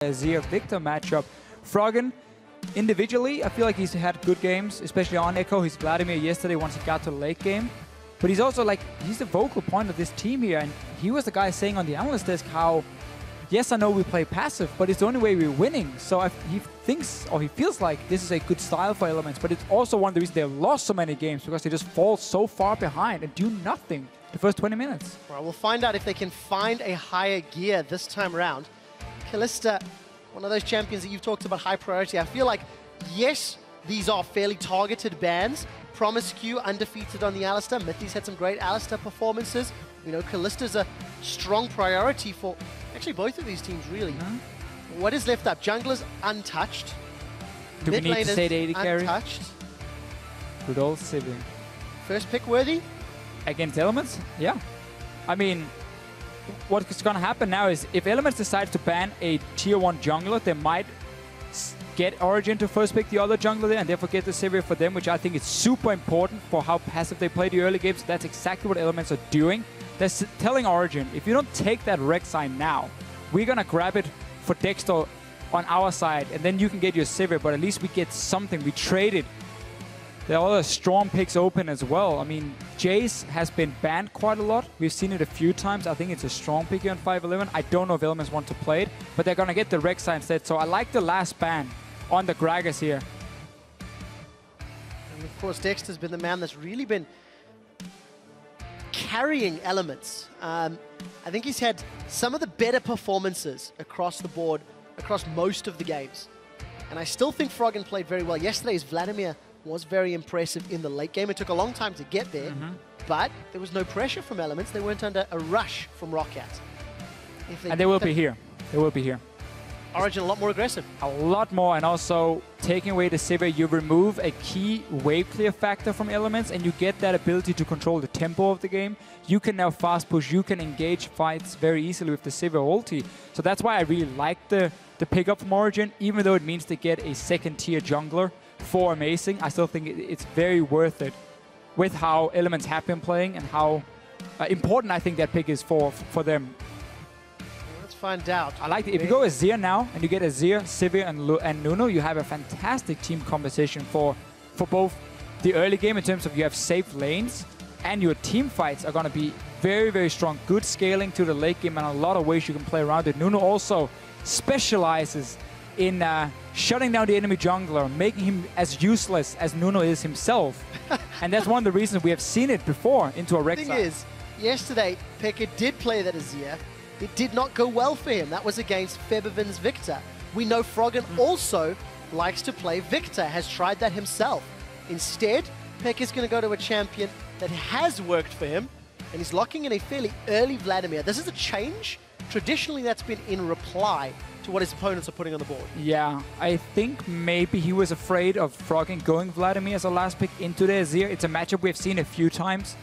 Zia Victor matchup. Froggen, individually, I feel like he's had good games, especially on Echo. He's Vladimir yesterday once he got to the late game. But he's also like, he's the vocal point of this team here. And he was the guy saying on the analyst desk how, yes, I know we play passive, but it's the only way we're winning. So he thinks, or he feels like this is a good style for Elements, but it's also one of the reasons they've lost so many games, because they just fall so far behind and do nothing the first 20 minutes. Well, we'll find out if they can find a higher gear this time around. Kalista, one of those champions that you've talked about high priority. I feel like, yes, these are fairly targeted bans. Promiscu undefeated on the Alistar. Mithy's had some great Alistar performances. You know, Kalista's a strong priority for actually both of these teams, really. What is left up? Junglers untouched. Do we need to say the AD carry? Untouched. Good old Civi. First pick worthy? Against Elements? Yeah. I mean, what's going to happen now is if Elements decide to ban a tier 1 jungler, they might get Origen to first pick the other jungler there and therefore get the Civi for them, which I think is super important for how passive they play the early games. That's exactly what Elements are doing. They're telling Origen, if you don't take that Rek'Sai now, we're going to grab it for Dexter on our side, and then you can get your Civi, but at least we get something. We traded. There are other strong picks open as well. I mean, Jace has been banned quite a lot. We've seen it a few times. I think it's a strong pick here on 5-11. I don't know if Elements want to play it, but they're going to get the Rek'Sai instead. So I like the last ban on the Gragas here. And of course, Dexter's been the man that's really been carrying Elements. I think he's had some of the better performances across the board, across most of the games. And I still think Froggen played very well. Yesterday's Vladimir was very impressive in the late game. It took a long time to get there, but there was no pressure from Elements. They weren't under a rush from Roccat. And they will be here. They will be here. Origen a lot more aggressive. A lot more, and also taking away the Civi, you remove a key wave clear factor from Elements, and you get that ability to control the tempo of the game. You can now fast push, you can engage fights very easily with the Civi ulti. So that's why I really like the pickup from Origen, even though it means they get a second tier jungler for Amazing. I still think it's very worth it with how Elements have been playing and how important I think that pick is for them. Let's find out. I like it. If you go Azir now and you get Azir, Civi, and Nuno, you have a fantastic team composition for both the early game in terms of you have safe lanes, and your team fights are going to be very, very strong. Good scaling to the late game and a lot of ways you can play around it. Nuno also specializes in shutting down the enemy jungler, making him as useless as Nuno is himself. And that's one of the reasons we have seen it before into a Rek'Sai. The thing is, yesterday, Pekka did play that Azir. It did not go well for him. That was against Febiven's Victor. We know Froggen also likes to play Victor, has tried that himself. Instead, Pekka's going to go to a champion that has worked for him, and he's locking in a fairly early Vladimir. This is a change. Traditionally, that's been in reply to what his opponents are putting on the board. Yeah, I think maybe he was afraid of Froggen going Vladimir as a last pick into the Azir. It's a matchup we've seen a few times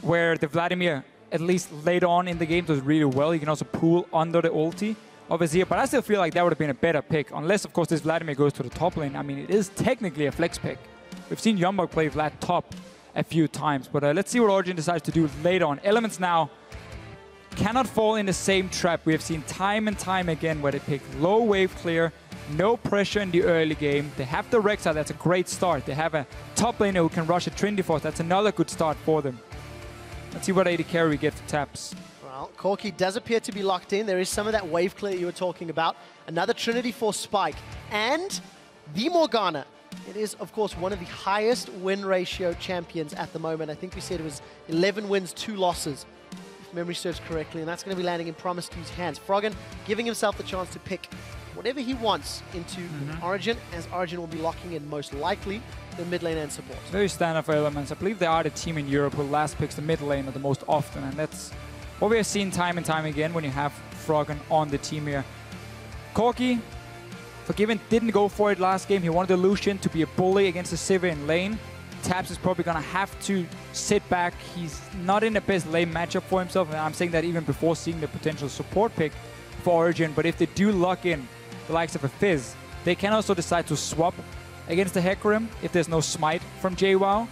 where the Vladimir, at least later on in the game, does really well. You can also pool under the ulti of Azir, but I still feel like that would have been a better pick, unless, of course, this Vladimir goes to the top lane. I mean, it is technically a flex pick. We've seen Yombok play Vlad top a few times, but let's see what Origen decides to do later on. Elements now cannot fall in the same trap we have seen time and time again, where they pick low wave clear, no pressure in the early game. They have the Rek'Sai, that's a great start. They have a top laner who can rush a Trinity Force, that's another good start for them. Let's see what AD carry we get for taps. Well, Corki does appear to be locked in. There is some of that wave clear you were talking about. Another Trinity Force spike. And the Morgana. It is, of course, one of the highest win ratio champions at the moment. I think we said it was 11 wins, 2 losses. If memory serves correctly, and that's going to be landing in Promiscu's hands. Froggen giving himself the chance to pick whatever he wants into Origen, as Origen will be locking in most likely the mid lane and support. Very standard for Elements. I believe they are the team in Europe who last picks the mid laner the most often, and that's what we have seen time and time again when you have Froggen on the team here. Corki, Forgiven, didn't go for it last game. He wanted the Lucian to be a bully against the Civi in lane. Taps is probably going to have to sit back. He's not in the best lane matchup for himself, and I'm saying that even before seeing the potential support pick for Origen. But if they do lock in the likes of a Fizz, they can also decide to swap against the Hecarim if there's no smite from JWoww,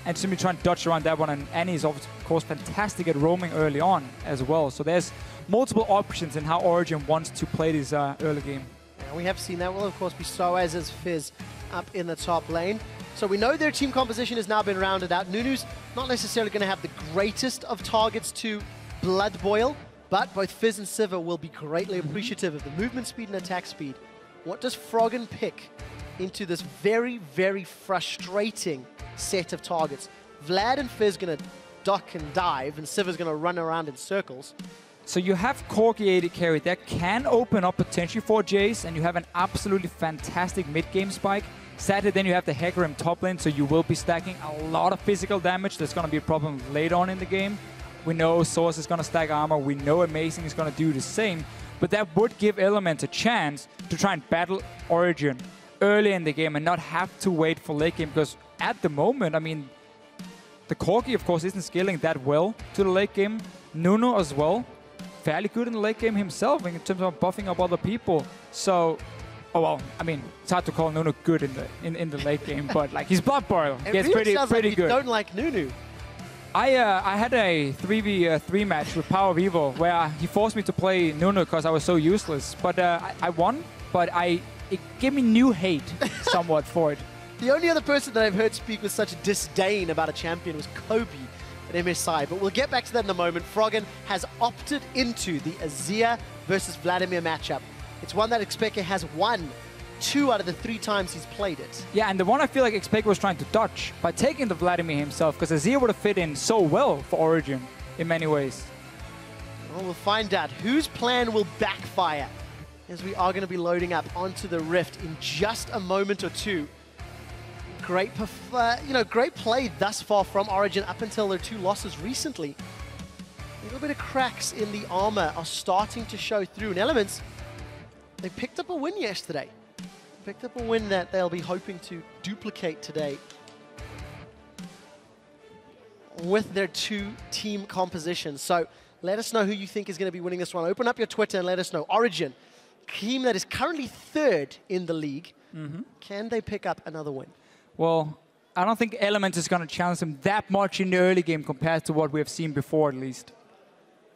and simply try and dodge around that one. And Annie is, of course, fantastic at roaming early on as well. So there's multiple options in how Origen wants to play this early game. Yeah, we have seen that. Will, of course, be Soaz as Fizz up in the top lane. So we know their team composition has now been rounded out. Nunu's not necessarily going to have the greatest of targets to Blood Boil, but both Fizz and Sivir will be greatly appreciative of the movement speed and attack speed. What does Froggen pick into this very, very frustrating set of targets? Vlad and Fizz going to duck and dive, and Sivir's going to run around in circles. So you have Corki AD carry that can open up potentially for Jace, and you have an absolutely fantastic mid-game spike. Sadly, then you have the Hecarim top lane, so you will be stacking a lot of physical damage. That's going to be a problem later on in the game. We know Source is going to stack armor. We know Amazing is going to do the same. But that would give Element a chance to try and battle Origen early in the game and not have to wait for late game. Because at the moment, I mean, the Corki, of course, isn't scaling that well to the late game. Nunu as well, fairly good in the late game himself in terms of buffing up other people. So... oh, well, I mean, it's hard to call Nunu good in the late game, but like he's Blood Boil. It really pretty like good. You don't like Nunu. I had a 3v3 match with Power of Evil where he forced me to play Nunu because I was so useless. But I won, but it gave me new hate somewhat for it. The only other person that I've heard speak with such disdain about a champion was Kobe at MSI, but we'll get back to that in a moment. Froggen has opted into the Azir versus Vladimir matchup. It's one that Xpeke has won 2 out of the 3 times he's played it. Yeah, and the one I feel like Xpeke was trying to dodge by taking the Vladimir himself, because Azir would have fit in so well for Origen in many ways. Well, we'll find out whose plan will backfire, as we are going to be loading up onto the Rift in just a moment or two. Great, great play thus far from Origen up until their 2 losses recently. A little bit of cracks in the armor are starting to show through, and Elements, they picked up a win yesterday. Picked up a win that they'll be hoping to duplicate today with their 2-team composition. So let us know who you think is going to be winning this one. Open up your Twitter and let us know. Origen, team that is currently 3rd in the league. Can they pick up another win? Well, I don't think Element is going to challenge them that much in the early game compared to what we have seen before, at least.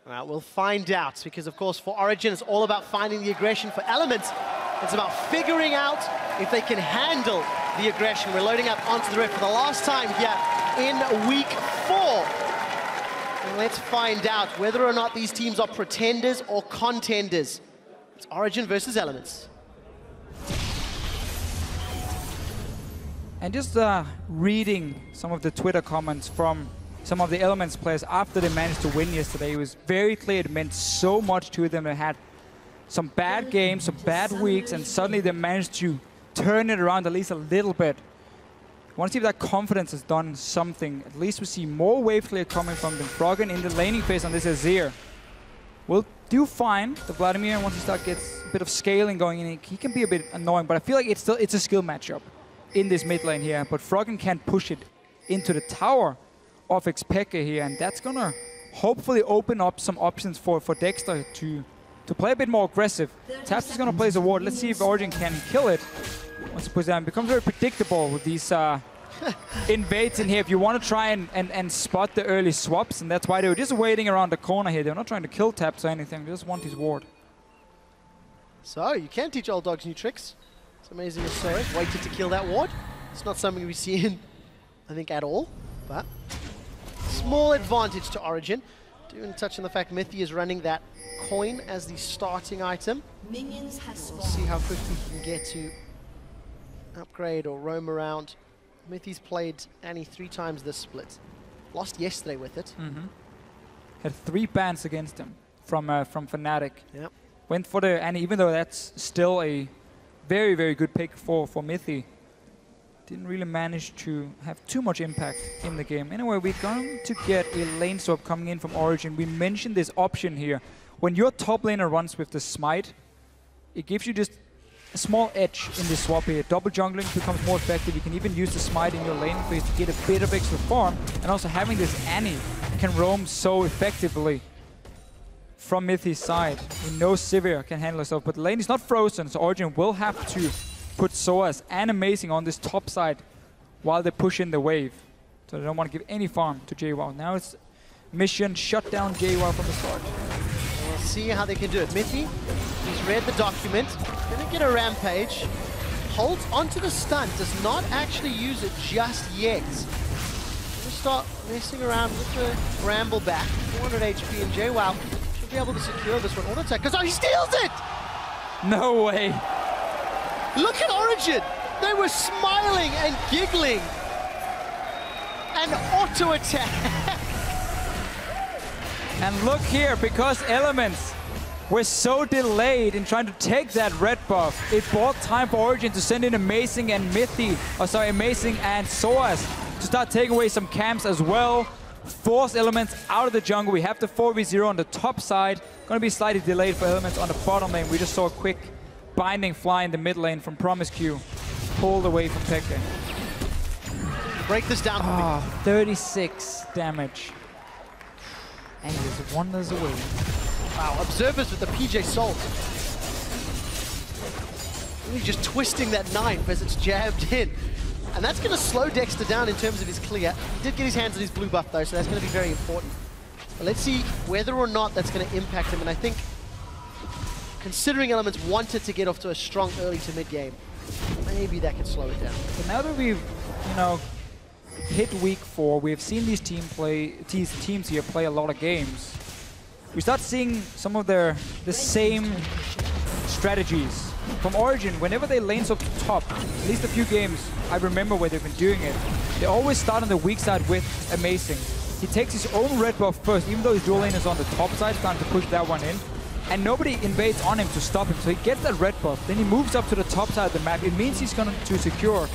We'll find out, because of course for Origen it's all about finding the aggression. For Elements, it's about figuring out if they can handle the aggression. We're loading up onto the Rift for the last time here in week 4. And let's find out whether or not these teams are pretenders or contenders. It's Origen versus Elements. And just reading some of the Twitter comments from some of the Elements players after they managed to win yesterday, it was very clear it meant so much to them. They had some bad games, some bad weeks, and suddenly they managed to turn it around at least a little bit. I want to see if that confidence has done something. At least we see more wave clear coming from them. Froggen in the laning phase on this Azir will do fine. The Vladimir, once he gets a bit of scaling going in, he can be a bit annoying, but I feel like it's a skill matchup in this mid lane here. But Froggen can push it into the tower of Xpeke here, and that's gonna hopefully open up some options for Dexter to play a bit more aggressive. Taps is gonna place a ward. Let's see if Origen can kill it. Once it puts down, it becomes very predictable with these invades in here. If you want to try and spot the early swaps, and that's why they were just waiting around the corner here. They're not trying to kill Taps or anything. They just want his ward. So you can teach old dogs new tricks. It's amazing as so. Waited to kill that ward. It's not something we see in, I think, at all, but small advantage to Origen. Doing touch on the fact Mithy is running that coin as the starting item. Minions has We'll see how quickly he can get to upgrade or roam around. Mithy's played Annie 3 times this split. Lost yesterday with it. Had 3 bans against him from Fnatic. Yep. Went for the Annie, even though that's still a very, very good pick for Mithy. Didn't really manage to have too much impact in the game. Anyway, we're going to get a lane swap coming in from Origen. We mentioned this option here. When your top laner runs with the smite, it gives you just a small edge in this swap here. Double jungling becomes more effective. You can even use the smite in your lane phase to get a bit of extra farm. And also having this Annie can roam so effectively from Mithy's side. We know Sivir can handle herself, but the lane is not frozen, so Origen will have to put Soaz and Amazing on this top side while they push in the wave. So they don't want to give any farm to JWoww. Now it's mission shut down JWoww from the start. We'll see how they can do it. Mithy, he's read the document. Gonna get a rampage. Holds onto the stun. Does not actually use it just yet. Gonna start messing around with the Bramble back. 400 HP, and JWoww should be able to secure this one. Auto attack, because he steals it! No way. Look at Origen. They were smiling and giggling. An auto attack. And look here, because Elements were so delayed in trying to take that red buff, it bought time for Origen to send in Amazing and Amazing and Soas to start taking away some camps as well. Force Elements out of the jungle. We have the 4v0 on the top side. Gonna be slightly delayed for Elements on the bottom lane. We just saw a quick binding fly in the mid lane from PromiseQ. Pulled away from Peke. Break this down for me. 36 damage. And he's wonders away. Wow, observers with the PJ Salt. Really just twisting that knife as it's jabbed in. And that's going to slow Dexter down in terms of his clear. He did get his hands on his blue buff though, so that's going to be very important. But let's see whether or not that's going to impact him. And I think, considering Elements wanted to get off to a strong early to mid game, maybe that can slow it down. But now that we've, hit week 4, we've seen these teams here play a lot of games. We start seeing some of the same strategies. From Origen, whenever they lane swap to top, at least a few games I remember where they've been doing it, they always start on the weak side with Amazing. He takes his own red buff first, even though his dual lane is on the top side, starting to push that one in. And nobody invades on him to stop him, so he gets that red buff. Then he moves up to the top side of the map. It means he's going to secure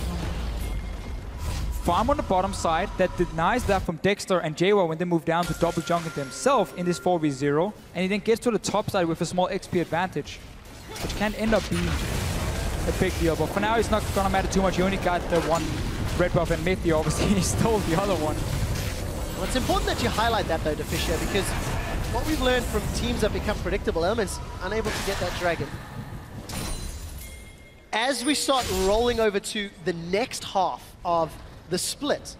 farm on the bottom side that denies that from Dexter and JWoww when they move down to double jungle himself in this 4v0. And he then gets to the top side with a small XP advantage, which can end up being a big deal. But for now, it's not going to matter too much. He only got the one red buff, and Mithy obviously he stole the other one. Well, it's important that you highlight that though, Deficia, because what we've learned from teams that become predictable, Elements unable to get that dragon. As we start rolling over to the next half of the split,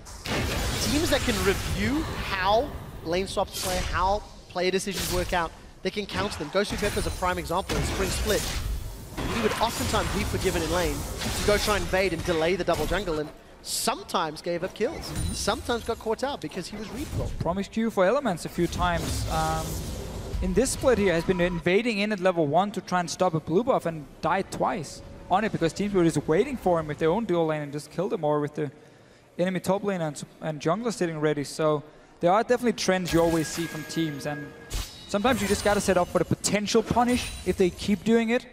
teams that can review how lane swaps play, how player decisions work out, they can counter them. Ghost Pepper is a prime example in Spring Split. He would oftentimes be forgiven in lane to go try and invade and delay the double jungle, and sometimes gave up kills. Sometimes got caught out because he was readable. PromiseQ for Elements a few times. In this split here, has been invading in at level 1 to try and stop a blue buff and died twice on it because teams were just waiting for him with their own dual lane and just killed him, or with the enemy top lane and jungler sitting ready. So there are definitely trends you always see from teams, and sometimes you just got to set up for the potential punish if they keep doing it.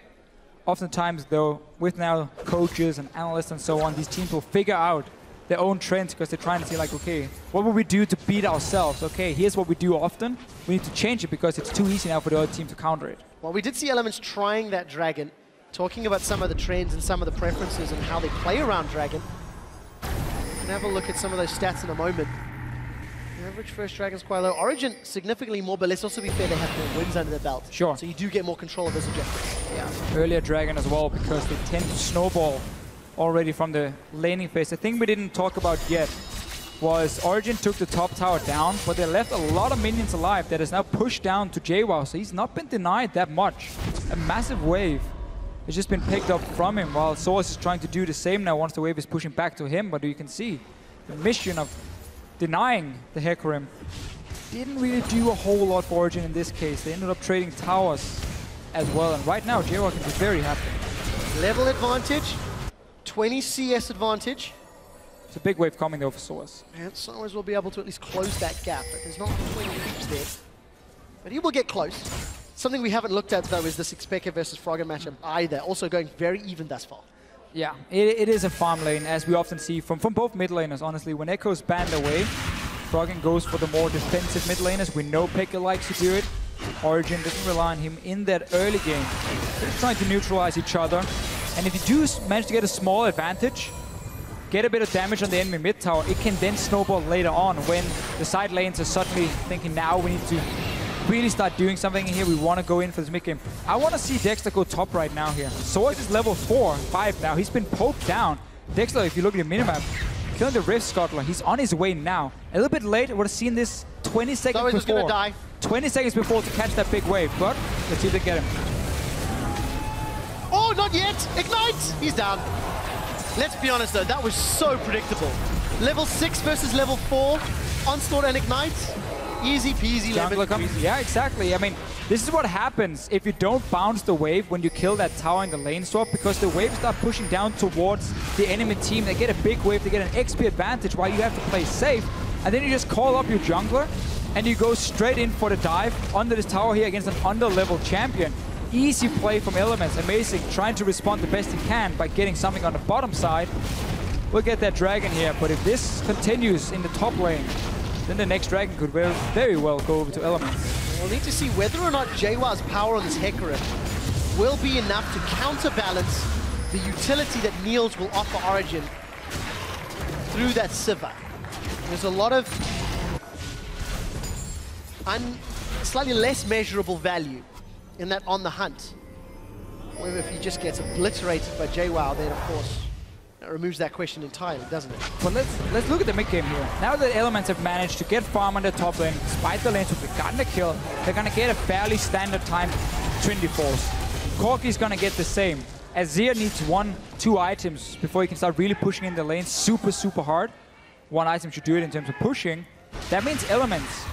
Oftentimes though, with now coaches and analysts and so on, these teams will figure out their own trends because they're trying to see like, okay, what would we do to beat ourselves? Okay, here's what we do often. We need to change it because it's too easy now for the other team to counter it. Well, we did see Elements trying that dragon, talking about some of the trends and some of the preferences and how they play around dragon. We can have a look at some of those stats in a moment. The average first dragon's quite low. Origen significantly more, but let's also be fair, they have more wins under their belt. Sure. So you do get more control of those objectives. Yeah, earlier dragon as well, because they tend to snowball already from the laning phase. The thing we didn't talk about yet was Origen took the top tower down, but they left a lot of minions alive that is now pushed down to JWoww, so he's not been denied that much. A massive wave has just been picked up from him, while Source is trying to do the same now once the wave is pushing back to him. But you can see the mission of denying the Hecarim didn't really do a whole lot for Origen in this case. They ended up trading towers as well, and right now JWoww can be very happy. Level advantage, 20 CS advantage. It's a big wave coming though for Source. And Source will be able to at least close that gap, but there's not 20 creeps there. But he will get close. Something we haven't looked at though is this Xpeke versus Froggen matchup either, also going very even thus far. Yeah, it is a farm lane, as we often see from both mid laners, honestly. When Echo's banned away, Froggen goes for the more defensive mid laners. We know Peke likes to do it. Origen doesn't rely on him in that early game. They're just trying to neutralize each other. And if you do manage to get a small advantage, get a bit of damage on the enemy mid tower, it can then snowball later on when the side lanes are suddenly thinking, now we need to really start doing something here. We want to go in for this mid game. I want to see Dexter go top right now here. Source is level 4, 5 now. He's been poked down. Dexter, if you look at the minimap, killing the Rift Scuttler. He's on his way now. A little bit late. I would have seen this 20 seconds Zoe's before. Gonna die. 20 seconds before to catch that big wave, but let's see if they get him. Oh, not yet! Ignite! He's down. Let's be honest though, that was so predictable. Level 6 versus level 4, Onslaught and Ignite. Easy peasy, lemon squeezy. Yeah, exactly. I mean, this is what happens if you don't bounce the wave when you kill that tower in the lane swap, because the waves start pushing down towards the enemy team. They get a big wave, they get an XP advantage while you have to play safe. And then you just call up your jungler and you go straight in for the dive under this tower here against an under-level champion. Easy play from Elements, amazing. Trying to respond the best he can by getting something on the bottom side. We'll get that dragon here, but if this continues in the top lane, then the next dragon could very well go over to Elements. We'll need to see whether or not JWoww's power on this Hecarim will be enough to counterbalance the utility that Niels will offer Origen through that Sivir. There's a lot of slightly less measurable value in that on the hunt. However, if he just gets obliterated by JWoww, then of course that removes that question entirely, doesn't it? But let's look at the mid game here. Now that Elements have managed to get farm on the top lane, despite the lanes have gotten a kill, they're gonna get a fairly standard time Trinity Force. Corki's gonna get the same. Azir needs 1-2 items before he can start really pushing in the lane super hard. One item should do it in terms of pushing. That means Elements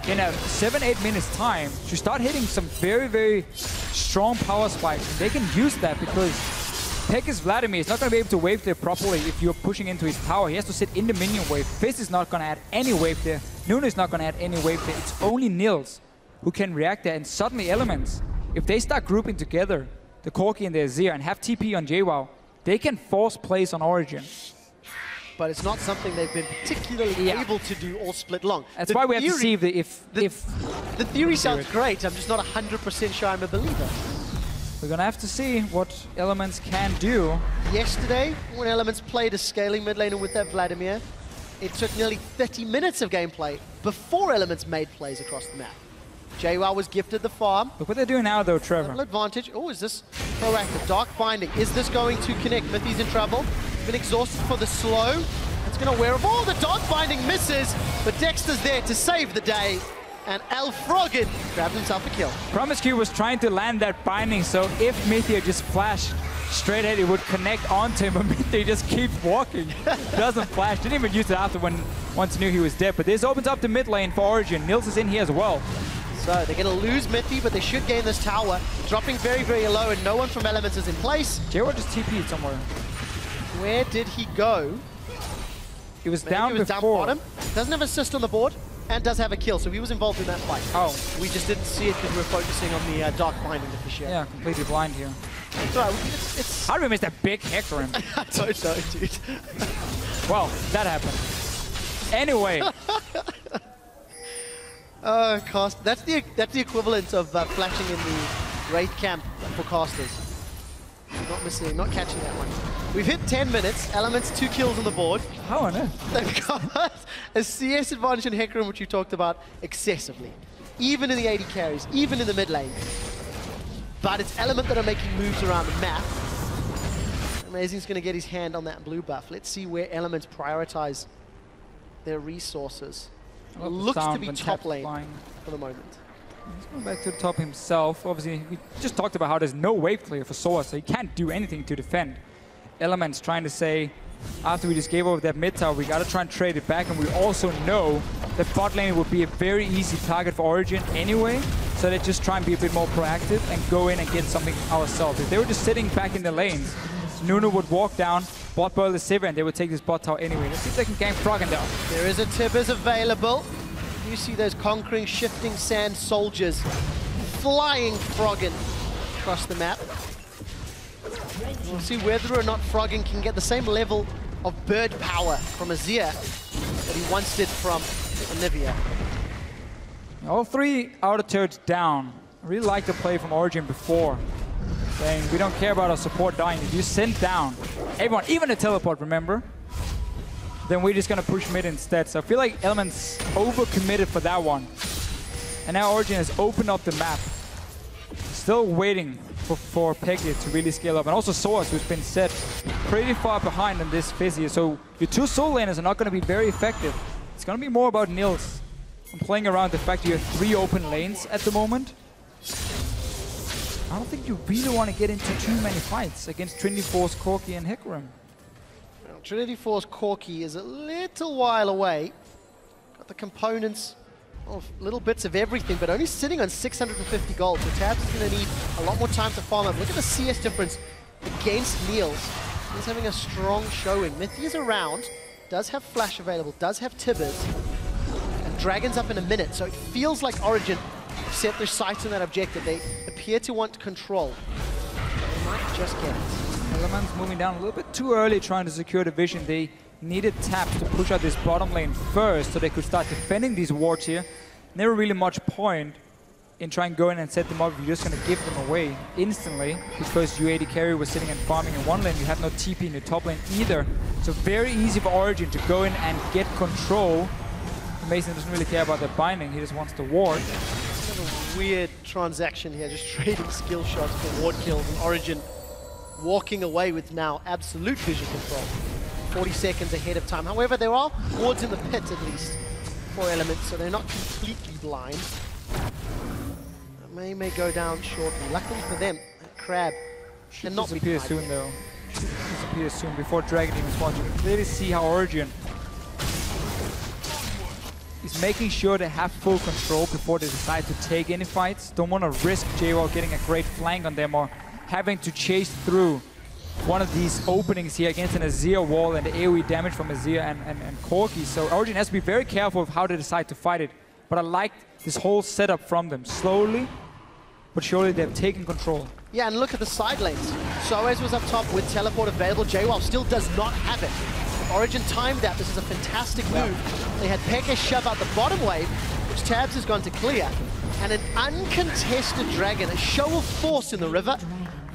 in a 7-8 minutes time should start hitting some very strong power spikes. They can use that because Pekka's Vladimir is not going to be able to wave there properly if you're pushing into his tower. He has to sit in the minion wave. Fizz is not going to add any wave there. Nunu is not going to add any wave there. It's only Niels who can react there. And suddenly Elements, if they start grouping together, the Corki and the Azir, and have TP on JWoww, they can force plays on Origen. But it's not something they've been particularly able to do all split long. That's why we have to see if the theory sounds great. I'm just not 100% sure I'm a believer. We're gonna have to see what Elements can do. Yesterday, when Elements played a scaling mid laner with that Vladimir, it took nearly 30 minutes of gameplay before Elements made plays across the map. JWoww was gifted the farm. Look what they're doing now though, Trevor. Double advantage. Oh, is this proactive? Dark Binding. Is this going to connect? Mithy's in trouble. Been exhausted for the slow. It's going to wear off. Oh, the Dark Binding misses, but Dexter's there to save the day. And Froggen grabbed himself a kill. Promiscue was trying to land that binding, so if Mythia just flashed straight ahead, it would connect onto him, but Mythia just keeps walking. Doesn't flash. Didn't even use it after once he knew he was dead. But this opens up the mid lane for Origen. Niels is in here as well. So they're going to lose Mithy, but they should gain this tower. Dropping very low, and no one from Elements is in place. JWoww just TP'd somewhere. Where did he go? He was Maybe down he was before. Down bottom. Doesn't have assist on the board, and does have a kill, so he was involved in that fight. Oh. We just didn't see it because we were focusing on the Dark Binding that we shared. Yeah, completely blind here. It's alright, it's... How did we miss that big Hecarim? I don't know, dude. Well, that happened. Anyway. Cast. That's the equivalent of flashing in the Wraith camp for casters. Not catching that one. We've hit 10 minutes. Elements 2 kills on the board. How on earth? They've got a CS advantage in Hecarim, which you talked about excessively. Even in the AD carries, even in the mid lane. But it's Element that are making moves around the map. Amazing's going to get his hand on that blue buff. Let's see where Elements prioritize their resources. Looks to be top lane for the moment. He's going back to the top himself. Obviously, we just talked about how there's no wave clear for Sora, so he can't do anything to defend. Elements trying to say, after we just gave over that mid tower, we got to try and trade it back, and we also know that bot lane would be a very easy target for Origen anyway, so they just try and be a bit more proactive and go in and get something ourselves. If they were just sitting back in the lanes, Nunu would walk down, bot boil the Sivir, and they would take this bot tower anyway. Let's see if they can gank Froggen down. There is a Tibbers available. You see those conquering, shifting sand soldiers flying Froggen across the map. We'll see whether or not Froggen can get the same level of bird power from Azir that he once did from Anivia. All 3 outer turrets down. I really like the play from Origen before, saying we don't care about our support dying. If you send down everyone, even a teleport, remember, then we're just going to push mid instead. So I feel like Elements over-committed for that one. And now Origen has opened up the map. Still waiting for Peggy to really scale up. And also Soas, who's been set pretty far behind in this Fizzy. So your two soul laners are not going to be very effective. It's going to be more about Nils. I'm playing around the fact you have 3 open lanes at the moment. I don't think you really want to get into too many fights against Trinity Force, Corki, and Hecarim. Well, Trinity Force Corki is a little while away. Got the components of little bits of everything, but only sitting on 650 gold. So Tabs is going to need a lot more time to farm up. Look at the CS difference against Niels. He's having a strong showing. Mithy is around, does have Flash available, does have Tibbers. And Dragon's up in a minute, so it feels like Origen set their sights on that objective. They appear to want control. They might just get it. Element's moving down a little bit too early trying to secure the vision. They needed taps to push out this bottom lane first so they could start defending these wards here. Never really much point in trying to go in and set them up if you're just going to give them away instantly, because your AD carry was sitting and farming in one lane. You have no TP in your top lane either. So very easy for Origen to go in and get control. Mason doesn't really care about the binding, he just wants the ward. Kind of a weird transaction here, just trading skill shots for ward kills, and Origen walking away with now absolute vision control. 40 seconds ahead of time. However, there are wards in the pit at least for Elements, so they're not completely blind. That may go down shortly. Luckily for them, that Crab Should cannot be disappear soon though. Should disappear soon before Dragon even spawns. You can clearly see how Origen is making sure they have full control before they decide to take any fights. Don't want to risk JWoww getting a great flank on them or having to chase through one of these openings here against an Azir wall and the AoE damage from Azir and Corki. So Origen has to be very careful of how they decide to fight it. But I like this whole setup from them. Slowly, but surely they've taken control. Yeah, and look at the side lanes. Soaz was up top with teleport available. JWoww still does not have it. Origen timed that. This is a fantastic move. They had Peke shove out the bottom wave, which Tabs has gone to clear. And an uncontested Dragon, a show of force in the river.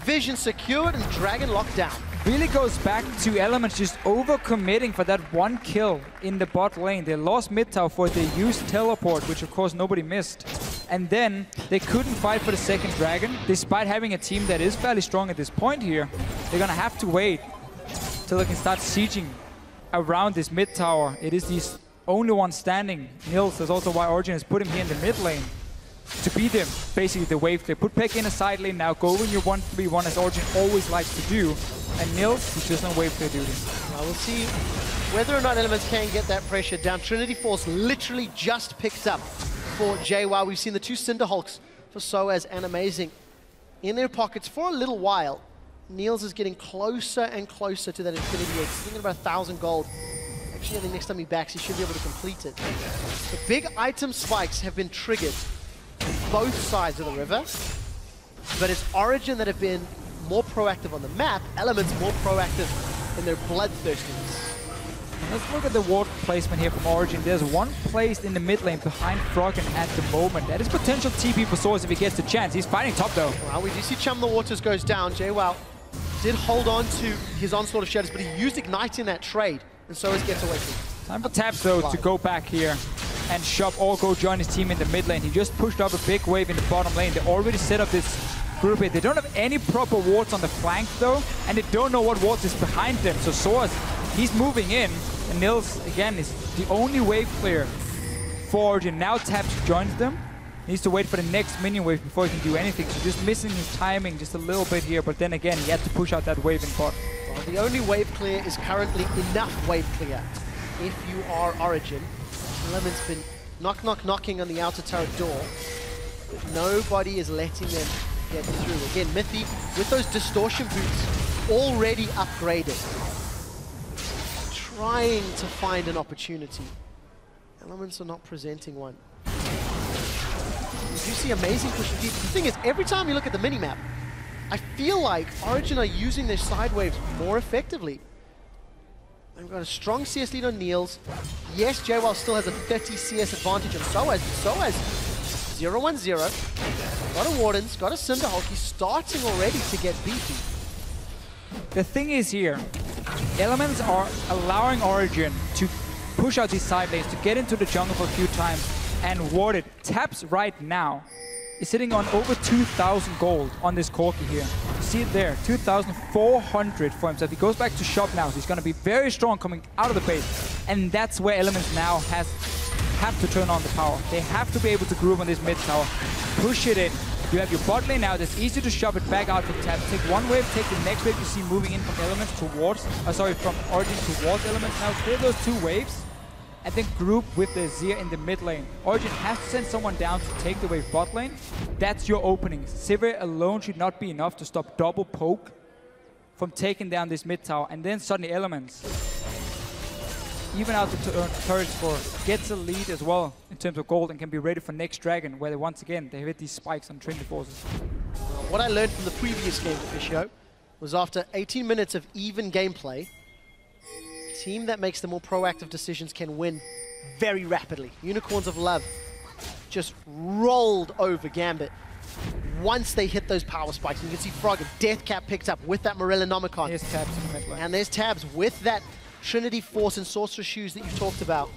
Vision secured and Dragon locked down. Really goes back to Elements just overcommitting for that one kill in the bot lane. They lost mid tower for it. They used teleport, which of course nobody missed. And then they couldn't fight for the second Dragon, despite having a team that is fairly strong at this point here. They're gonna have to wait till they can start sieging around this mid tower. It is the only one standing. Nils, that's also why Origen has put him here in the mid lane to beat them, basically the wave clear. Put Peck in a side lane now, go in your 1v1 as Origen always likes to do. And Nils, he's just on wave clear duty. Well, we'll see whether or not Elements can get that pressure down. Trinity Force literally just picked up for JWoww. We've seen the 2 Cinderhulks for Soaz and Amazing in their pockets for a little while. Niels is getting closer and closer to that Infinity Edge. He's thinking about 1,000 gold. Actually, I think next time he backs, he should be able to complete it. The big item spikes have been triggered on both sides of the river, but it's Origen that have been more proactive on the map, Elements more proactive in their bloodthirstiness. Let's look at the ward placement here from Origen. There's one placed in the mid lane behind Froggen at the moment. That is potential TP for Source if he gets the chance. He's fighting top though. Well, we do see Chum the Waters goes down. JWoww did hold on to his Onslaught of Shadows, but he used Ignite in that trade, and Soaz gets away from it. Time for Taps though to go back here and shop or go join his team in the mid lane. He just pushed up a big wave in the bottom lane. They already set up this group here. They don't have any proper wards on the flank though, and they don't know what wards is behind them. So Source, he's moving in, and Nils again is the only wave clear for Origen. Now Taps joins them. Needs to wait for the next minion wave before he can do anything. So just missing his timing just a little bit here, but then again he had to push out that wave in bot. Well, the only wave clear is currently enough wave clear if you are Origen. Element's been knocking on the outer turret door, but nobody is letting them get through. Again, Mithy with those distortion boots already upgraded, trying to find an opportunity. Elements are not presenting one. You see Amazing pushing deep. The thing is, every time you look at the minimap, I feel like Origen are using their side waves more effectively. They've got a strong CS lead on Niels. Yes, JWoww still has a 30 CS advantage on Soaz. Soaz 0-1-0. Got a Wardens, got a Cinderhulk. He's starting already to get beefy. The thing is here, Elements are allowing Origen to push out these side lanes, to get into the jungle for a few times and ward it. Taps right now is sitting on over 2,000 gold on this Corki here. You see it there, 2,400 for himself. He goes back to shop now, so he's going to be very strong coming out of the base. And that's where Elements now have to turn on the power. They have to be able to group on this mid tower, push it in. You have your bot lane now, that's easy to shove it back out from tab. Take one wave, take the next wave you see moving in from Elements towards, from Origen towards Elements now. Clear those 2 waves, and then group with the Azir in the mid lane. Origen has to send someone down to take the wave bot lane. That's your opening. Sivir alone should not be enough to stop double poke from taking down this mid tower, and then suddenly Elements even out the turrets for gets a lead as well in terms of gold and can be ready for next dragon, where once again they hit these spikes on Trinity Forces. What I learned from the previous game of this show was after 18 minutes of even gameplay, a team that makes the more proactive decisions can win very rapidly. Unicorns of Love just rolled over Gambit once they hit those power spikes. And you can see Frog and Deathcap picked up with that Morellonomicon. There's tabs in the mid lane. And there's tabs with that Trinity Force and Sorcerer Shoes that you talked about.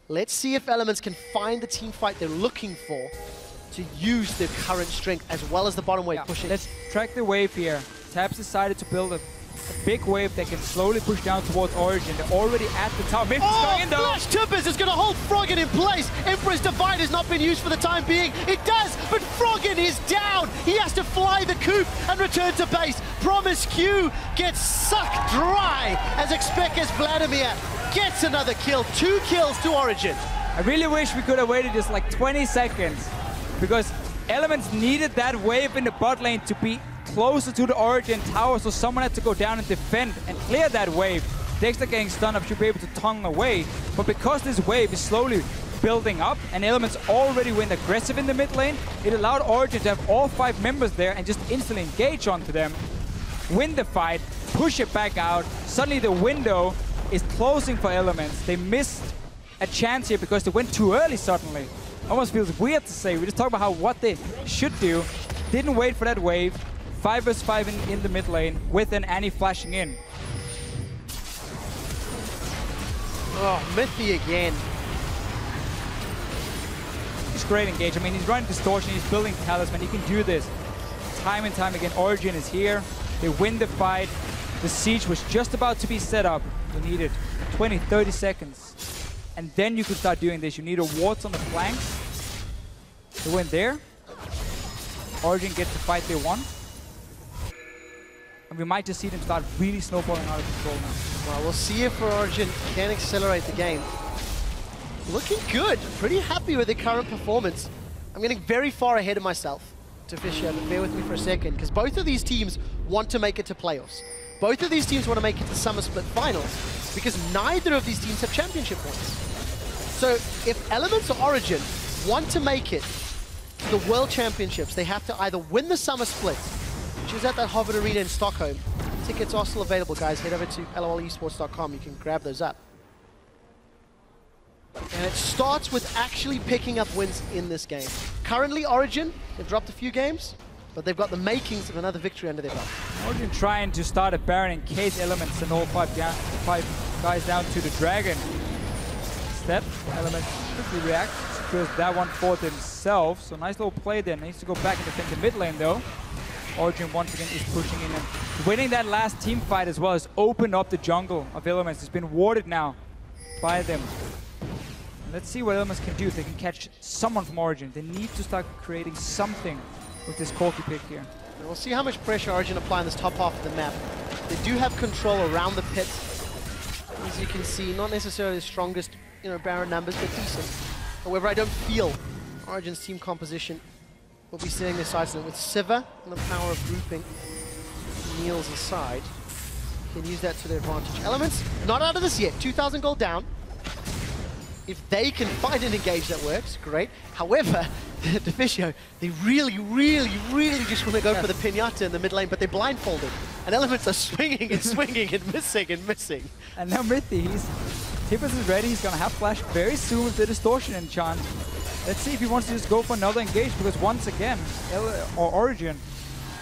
Let's see if Elements can find the team fight they're looking for to use their current strength as well as the bottom wave pushing. Let's track the wave here. Tabs decided to build a big wave that can slowly push down towards Origen. They're already at the top. Mif's going in though. Flash Timbers is going to hold Froggen in place. Emperor's Divide has not been used for the time being. It does, but Froggen is down. He has to fly the coop and return to base. Promise Q gets sucked dry as Expecus Vladimir gets another kill. 2 kills to Origen. I really wish we could have waited just like 20 seconds, because Elements needed that wave in the bot lane to be closer to the Origen tower, so someone had to go down and defend and clear that wave. Dexter getting stunned up should be able to tongue away, but because this wave is slowly building up and Elements already went aggressive in the mid lane, it allowed Origen to have all 5 members there and just instantly engage onto them, win the fight, push it back out. Suddenly the window is closing for Elements. They missed a chance here because they went too early suddenly. Almost feels weird to say. We just talked about what they should do. Didn't wait for that wave. 5 vs 5 in the mid lane with an Annie flashing in. Oh, Mithy again. He's great engage. I mean, he's running Distortion, he's building Talisman. He can do this time and time again. Origen is here. They win the fight. The siege was just about to be set up. You needed 20, 30 seconds. And then you could start doing this. You need a wards on the flanks. They went there. Origen gets the fight they won. And we might just see them start really snowballing out of control now. Well, we'll see if Origen can accelerate the game. Looking good. Pretty happy with their current performance. I'm getting very far ahead of myself to Fisher, but bear with me for a second, because both of these teams want to make it to playoffs. Both of these teams want to make it to Summer Split Finals, because neither of these teams have championship points. So if Elements or Origen want to make it to the World Championships, they have to either win the Summer Split, which is at that Harvard Arena in Stockholm. Tickets are still available, guys. Head over to lolesports.com. You can grab those up. And it starts with actually picking up wins in this game. Currently, Origen, they've dropped a few games, but they've got the makings of another victory under their belt. Origen trying to start a Baron in case Elements and all 5 guys down to the Dragon. Step, Elements quickly react, secures that one for themselves. So nice little play there. Needs to go back and defend the mid lane though. Origen once again is pushing in and winning that last team fight as well has opened up the jungle of Elements. It's been warded now by them. Let's see what Elements can do if they can catch someone from Origen. They need to start creating something with this Corki pick here. And we'll see how much pressure Origen apply on this top half of the map. They do have control around the pit. As you can see, not necessarily the strongest, Baron numbers, but decent. However, I don't feel Origen's team composition will be sitting their sides with Sivir and the power of grouping Niels aside. Can use that to their advantage. Elements, not out of this yet. 2,000 gold down. If they can find an engage that works, great. However, Deficio, they really just want to go for the pinata in the mid lane, but they're blindfolded. And Elements are swinging and swinging and missing and missing. And now Mithy, Tippers is ready. He's going to have flash very soon with the Distortion enchant. Let's see if he wants to just go for another engage, because once again, Origen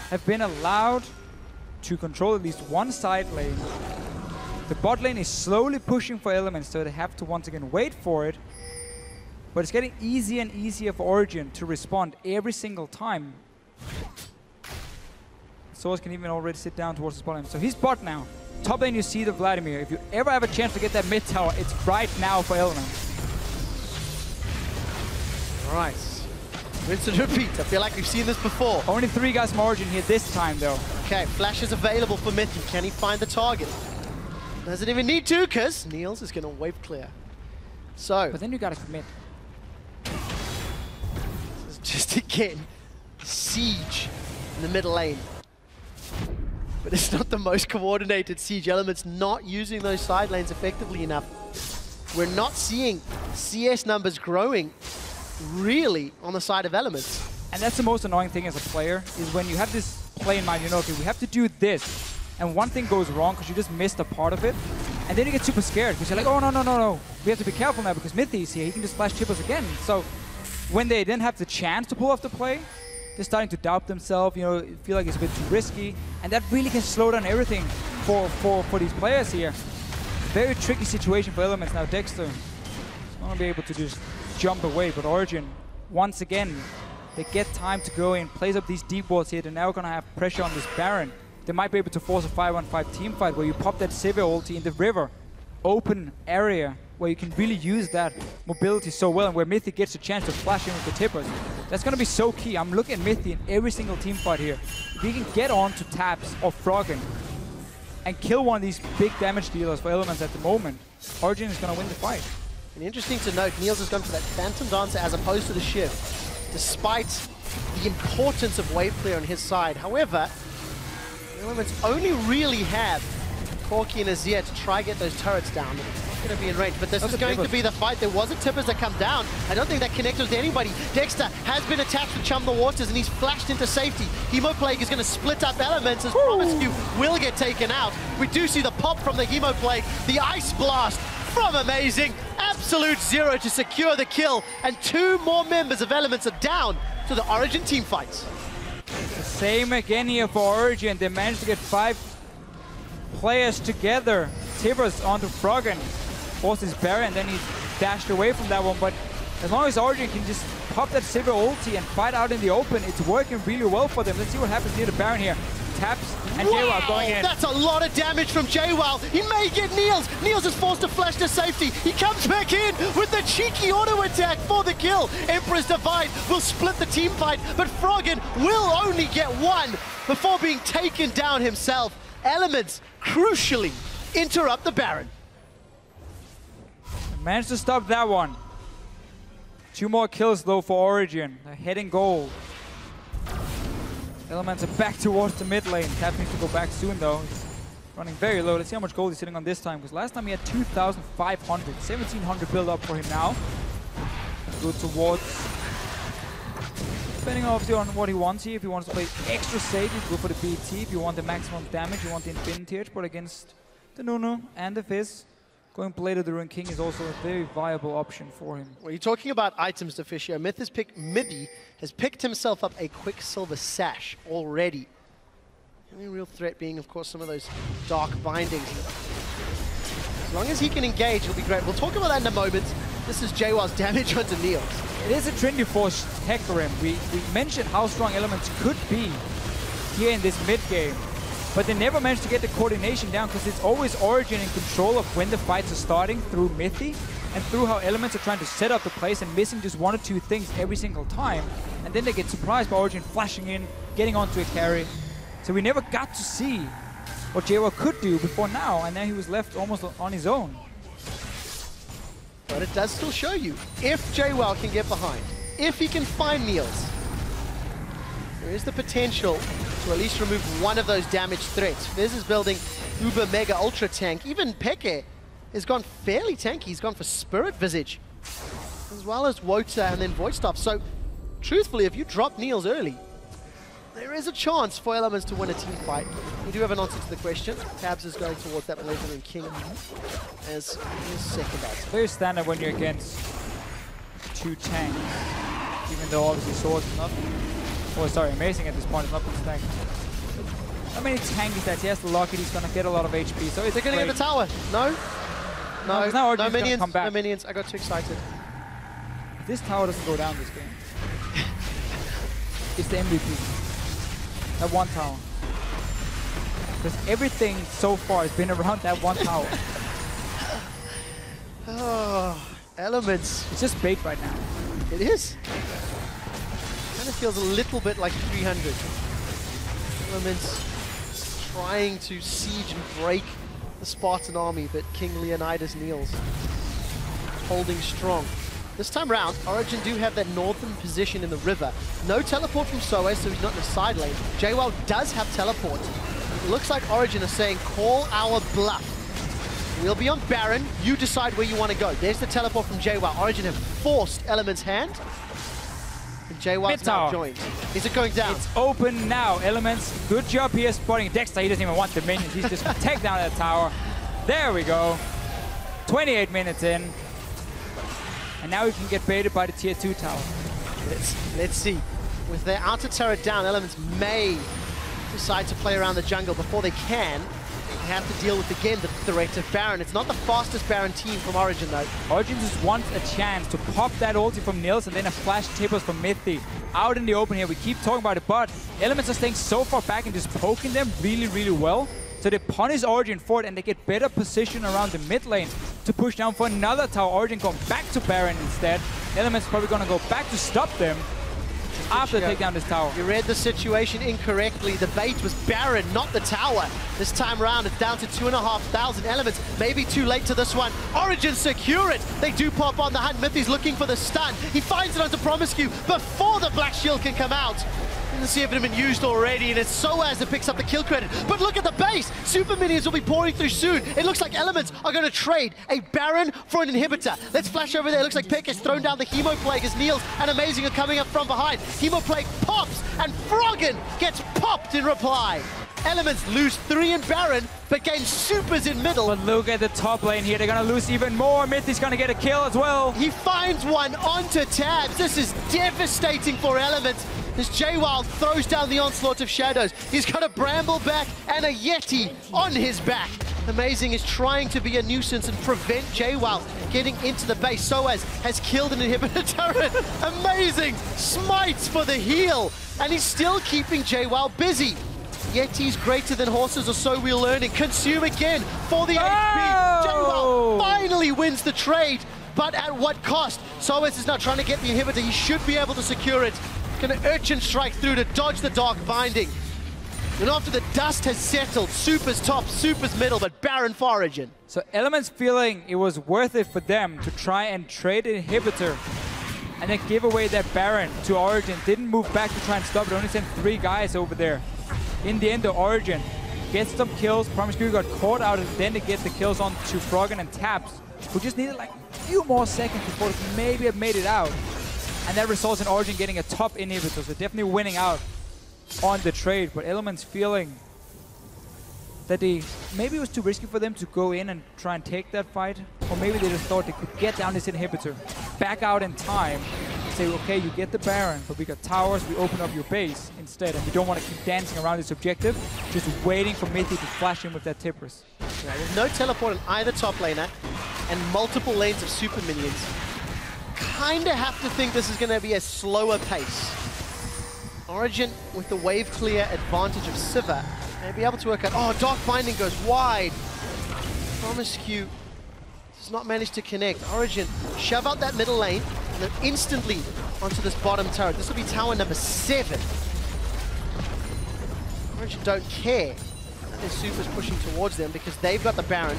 have been allowed to control at least one side lane. The bot lane is slowly pushing for Elements, so they have to once again wait for it. but it's getting easier and easier for Origen to respond every single time. Source can even already sit down towards his bottom. So he's bot now. Top lane, you see the Vladimir. If you ever have a chance to get that mid tower, it's right now for Element. All right. Rinse and repeat. I feel like we've seen this before. Only 3 guys from Origen here this time, though. Okay, flash is available for Mithy. Can he find the target? Doesn't even need to, because Niels is going to wave clear. So. But then you got to commit. This is just again siege in the middle lane. But it's not the most coordinated siege. Element's not using those side lanes effectively enough. We're not seeing CS numbers growing really on the side of Elements. And that's the most annoying thing as a player, is when you have this play in mind, you know, okay, we have to do this, and one thing goes wrong because you just missed a part of it, and then you get super scared because you're like, oh, no. We have to be careful now because Mithy is here. He can just flash chip us again. So when they then have the chance to pull off the play, they're starting to doubt themselves, you know, feel like it's a bit too risky, and that really can slow down everything for these players here. Very tricky situation for Elements now. Dexter is not going to be able to just jump away, but Origen, once again, they get time to go in, plays up these deep walls here. They're now going to have pressure on this Baron. They might be able to force a 5-on-5 team fight where you pop that Sivir ulti in the river, open area where you can really use that mobility so well, and where Mithy gets a chance to flash in with the tippers. That's going to be so key. I'm looking at Mithy in every single team fight here. If he can get on to Taps or Froggen and kill one of these big damage dealers for Elements at the moment, Origen is going to win the fight. And interesting to note, Niels has gone for that Phantom Dancer as opposed to the Shiv, despite the importance of wave clear on his side. However, Elements only really have Corki and Azir to try get those turrets down. It's not going to be in range, but this is going to be the fight. There was a tippers that come down. I don't think that connected with anybody. Dexter has been attacked with Chum the Waters, and he's flashed into safety. Hemo Plague is going to split up Elements, as promised you will get taken out. We do see the pop from the Hemo Plague, the Ice Blast from Amazing. Absolute Zero to secure the kill, and 2 more members of Elements are down to the Origen team fights. The same again here for Origen. They managed to get 5 players together. Tibbers onto Froggen, forces Baron, and then he's dashed away from that one. But as long as Origen can just pop that Sivir ulti and fight out in the open, it's working really well for them. Let's see what happens near the Baron here. Taps and JWoww going in. That's a lot of damage from JWoww. He may get Niels. Niels is forced to flash to safety. He comes back in with the cheeky auto attack for the kill. Emperor's Divide will split the team fight, but Froggen will only get 1 before being taken down himself. Elements crucially interrupt the Baron. Managed to stop that one. 2 more kills though for Origen. They're heading gold. Elements are back towards the mid lane. Tap needs to go back soon though. He's running very low. Let's see how much gold he's sitting on this time, because last time he had 2,500. 1,700 build up for him now. Go towards, depending obviously on what he wants here. If he wants to play extra safe, you go for the BT. If you want the maximum damage, you want the Infinity Edge. But against the Nunu and the Fizz, going Blade of the Ruined King is also a very viable option for him. Well, you're talking about items, Deficio. Mithy has picked himself up a Quicksilver Sash already. The only real threat being, of course, some of those dark bindings. As long as he can engage, it'll be great. We'll talk about that in a moment. This is JWoww's damage onto Niels. It is a Trinity Force tech for him. We mentioned how strong Elements could be here in this mid game, but they never managed to get the coordination down, because it's always Origen in control of when the fights are starting through Mithy and through how Elements are trying to set up the place and missing just 1 or 2 things every single time. And then they get surprised by Origen flashing in, getting onto a carry. So we never got to see what JWoww could do before now, and now he was left almost on his own. But it does still show you, if JWoww can get behind, if he can find Niels, there is the potential to at least remove one of those damage threats. Fizz is building Uber Mega Ultra Tank. Even Peke has gone fairly tanky. He's gone for Spirit Visage, as well as Wota and then Void Stop. So, truthfully, if you drop Niels early, there is a chance for Elements to win a team fight. We do have an answer to the question. Tabs is going towards that Blade of the Ruined King as his second item. Very standard when you're against 2 tanks, even though obviously Sword is not... Oh, sorry, Amazing at this point is not been stacked. How many tank is that? He has to lock it, he's going to get a lot of HP. So they're going to get the tower. No? No, no minions. come back. No minions. I got too excited. this tower doesn't go down this game, it's the MVP. That one tower. Because everything so far has been around that one tower. Oh, Elements. It's just bait right now. It is. Kind of feels a little bit like 300. Elements trying to siege and break the Spartan army, but King Leonidas kneels. Holding strong. This time round, Origen do have that northern position in the river. No teleport from Soe, so he's not in the side lane. JWoww does have teleport. It looks like Origen are saying, call our bluff. We'll be on Baron, you decide where you want to go. There's the teleport from JWoww. Origen have forced Element's hand. And JWoww's now joined. Is it going down? It's open now, Elements. Good job here spotting Dexter. He doesn't even want the minions. He's just gonna take down that tower. There we go. 28 minutes in. And now we can get baited by the tier 2 tower. Let's see. With their outer turret down, Elements may decide to play around the jungle. Before they can, they have to deal with, again, the threat of Baron. It's not the fastest Baron team from Origen, though. Origen just wants a chance to pop that ulti from Nils and then a flash tippers from Mithy. Out in the open here, we keep talking about it, but Elements are staying so far back and just poking them really, really well. So they punish Origen for it, and they get better position around the mid lane to push down for another tower. Origen going back to Baron instead. Element's probably going to go back to stop them after they take down this tower. You read the situation incorrectly. The bait was Baron, not the tower. This time around, it's down to 2,500 Elements. Maybe too late to this one. Origen secure it. They do pop on the hunt. Mithy's looking for the stun. He finds it onto Promiscu before the Black Shield can come out. Let's see if it had been used already, and it's Soaz that picks up the kill credit. But look at the base! Super minions will be pouring through soon. It looks like Elements are going to trade a Baron for an inhibitor. Let's flash over there. It looks like Peck has thrown down the Hemoplague as Niels and Amazing are coming up from behind. Hemoplague pops, and Froggen gets popped in reply. Elements lose 3 in Baron, but gain supers in middle. But look at the top lane here. They're going to lose even more. Mithy's going to get a kill as well. He finds one onto Tabs. This is devastating for Elements. As JWoww throws down the onslaught of shadows. He's got a Bramble back and a Yeti on his back. Amazing is trying to be a nuisance and prevent JWoww getting into the base. Soaz has killed an inhibitor turret. Amazing smites for the heal. And he's still keeping JWoww busy. Yeti's greater than horses, or so we're learning. Consume again for the HP. JWoww finally wins the trade, but at what cost? Soaz is now trying to get the inhibitor. He should be able to secure it. Going to Urchin strike through to dodge the Dark Binding. And after the dust has settled, Super's top, Super's middle, but Baron for Origen. So Elements feeling it was worth it for them to try and trade an inhibitor and then give away that Baron to Origen. Didn't move back to try and stop it, only sent 3 guys over there. In the end, the Origen gets some kills. Promiscu got caught out, and then they get the kills on to Froggen and Tabs, who just needed like a few more seconds before they maybe have made it out. And that results in Origen getting a top inhibitor, so definitely winning out on the trade. But Elements feeling that maybe it was too risky for them to go in and try and take that fight, or maybe they just thought they could get down this inhibitor, back out in time, and say, okay, you get the Baron, but we got towers, we open up your base instead, and we don't want to keep dancing around this objective, just waiting for Mithy to flash in with that tippers. Yeah, there's no teleport on either top laner, and multiple lanes of super minions. Kinda have to think this is going to be a slower pace. Origen, with the wave clear advantage of Sivir, may be able to work out. Oh, Dark Binding goes wide. Promiscu does not manage to connect. Origen shove out that middle lane and then instantly onto this bottom turret. This will be tower number 7. Origen don't care that their Super's pushing towards them because they've got the Baron.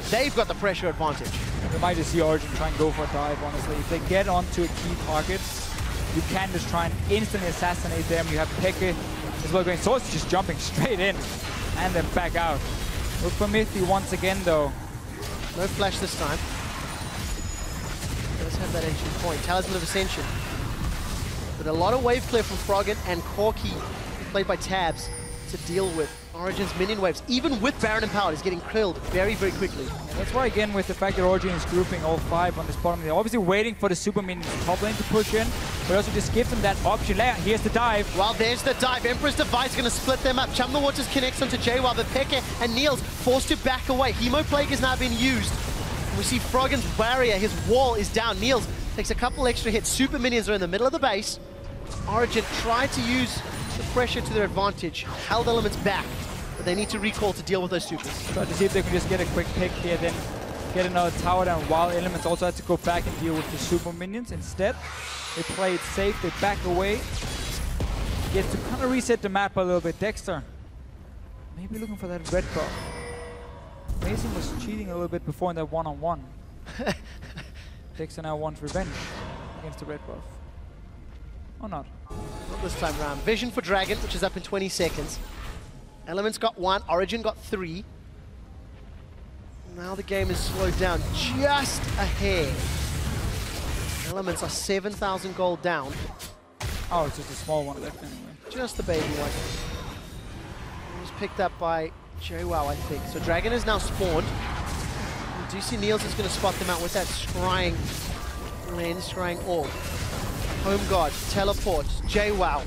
They've got the pressure advantage. We might just see Origen try and go for a dive, honestly. If they get onto a key target, you can just try and instantly assassinate them. You have Peke as well going. Source just jumping straight in and then back out. Look for Mithy once again, though. No flash this time. Does have that ancient point. Talisman of Ascension. But a lot of wave clear from Froggen and Corki, played by Tabs, to deal with. Origen's minion waves, even with Baron empowered, is getting killed very, very quickly. And that's why, again, with the fact that Origen is grouping all 5 on this bottom, they're obviously waiting for the super minions top lane to push in, but also just give them that option. Here's the dive. Well, there's the dive. Emperor's Device going to split them up. Chum the Waters connects onto JWoww, but Peke and Niels forced to back away. Hemoplague has now been used. We see Froggen's barrier, his wall is down. Niels Takes a couple extra hits. Super minions are in the middle of the base. Origen tried to use the pressure to their advantage. Held Elements back, but they need to recall to deal with those supers. Try to see if they can just get a quick pick here, then get another tower down, while Elements also had to go back and deal with the super minions. Instead, they play it safe, they back away. Get to kind of reset the map a little bit. Dexter, maybe looking for that red buff. Mason was cheating a little bit before in that one-on-one. Dexter now wants revenge against the red buff. Or not. Not this time around. Vision for Dragon, which is up in 20 seconds. Elements got 1, Origen got 3. Now the game is slowed down just a hair. Elements are 7,000 gold down. Oh, it's just a small one left anyway. Just the baby one. It was picked up by JWoww, I think. So Dragon is now spawned. Do you see Niels is going to spot them out with that scrying lens, scrying orb? Home Guard, teleports, JWoww.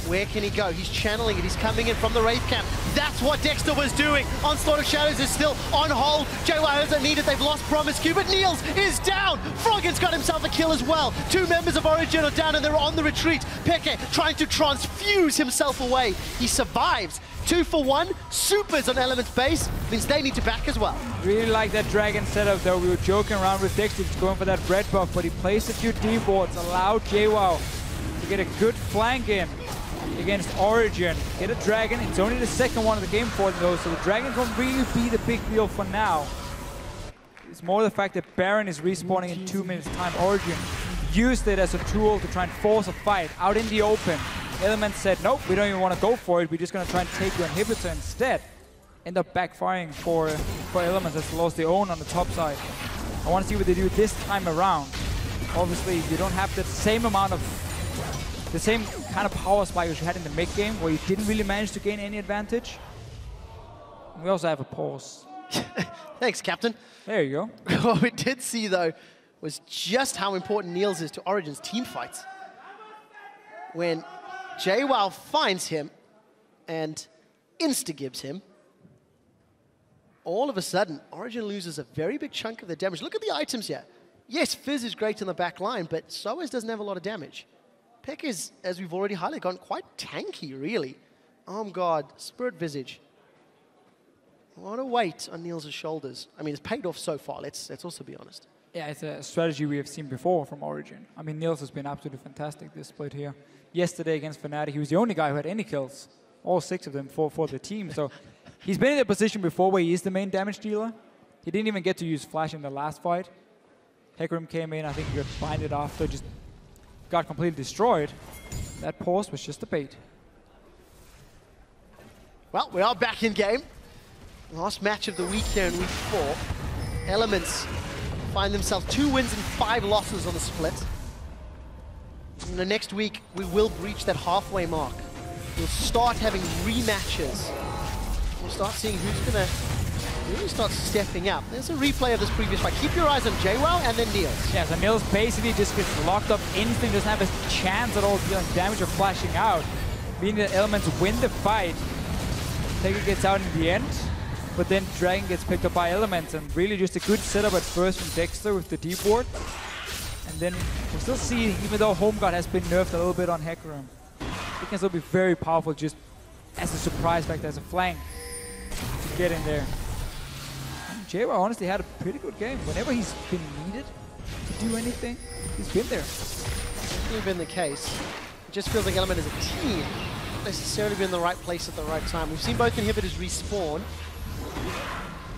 Where can he go? He's channeling it. He's coming in from the Wraith camp. That's what Dexter was doing. Onslaught of Shadows is still on hold. JWoww doesn't need it. They've lost Promise Q, but Niels is down. Froggen's got himself a kill as well. 2 members of Origen are down and they're on the retreat. Peke trying to transfuse himself away. He survives. 2 for 1. Supers on Element's base. Means they need to back as well. Really like that Dragon setup though. We were joking around with Dexter going for that red buff, but he placed a few D-boards, allowed JWoww to get a good flank in against Origen. Get a Dragon. It's only the second one of the game for them though, so the Dragon won't really be the big deal for now. It's more the fact that Baron is respawning in 2 minutes time. Origen used it as a tool to try and force a fight out in the open. Element said, nope, we don't even want to go for it. We're just going to try and take your inhibitor instead. End up backfiring for Element that's lost their own on the top side. I want to see what they do this time around. Obviously, you don't have the same amount of the same kind of power spike as you had in the mid game, where you didn't really manage to gain any advantage. And we also have a pause. Thanks, Captain. There you go. What we did see, though, was just how important Niels is to Origen's team fights. When JWoww finds him and insta-gives him, all of a sudden, Origen loses a very big chunk of their damage. Look at the items here. Yes, Fizz is great in the back line, but Soaz doesn't have a lot of damage. Peck is, as we've already highlighted, gone quite tanky, really. Arm Guard, Spirit Visage. A lot of weight on Niels' shoulders. I mean, it's paid off so far, let's also be honest. Yeah, it's a strategy we have seen before from Origen. I mean, Niels has been absolutely fantastic this split here. Yesterday against Fnatic, he was the only guy who had any kills. All 6 of them for the team. So he's been in a position before where he is the main damage dealer. He didn't even get to use Flash in the last fight. Hecarim came in, I think he got blinded after, just got completely destroyed. That pause was just a bait. Well, we are back in game. Last match of the week here in week 4. Elements find themselves 2 wins and 5 losses on the split. In the next week, we will breach that halfway mark. We'll start having rematches. We'll start seeing who's going to really start stepping up. There's a replay of this previous fight. Keep your eyes on JWoww and then Niels. Yeah, so Niels basically just gets locked up instantly, doesn't have a chance at all of dealing damage or flashing out. Meaning that Elements win the fight. Taker gets out in the end, but then Dragon gets picked up by Elements, and really just a good setup at first from Dexter with the D-board. And then we'll still see, even though Home Guard has been nerfed a little bit on Hecarim, it can still be very powerful just as a surprise factor, as a flank to get in there. And JWoww honestly had a pretty good game. Whenever he's been needed to do anything, he's been there. It's definitely been the case. It just feels like Element as a team not necessarily been in the right place at the right time. We've seen both inhibitors respawn.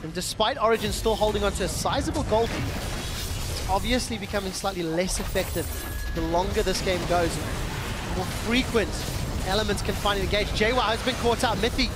And despite Origen still holding on to a sizable gold lead, it's obviously becoming slightly less effective the longer this game goes. More frequent Elements can find and engage. JWoww has been caught out. Mythy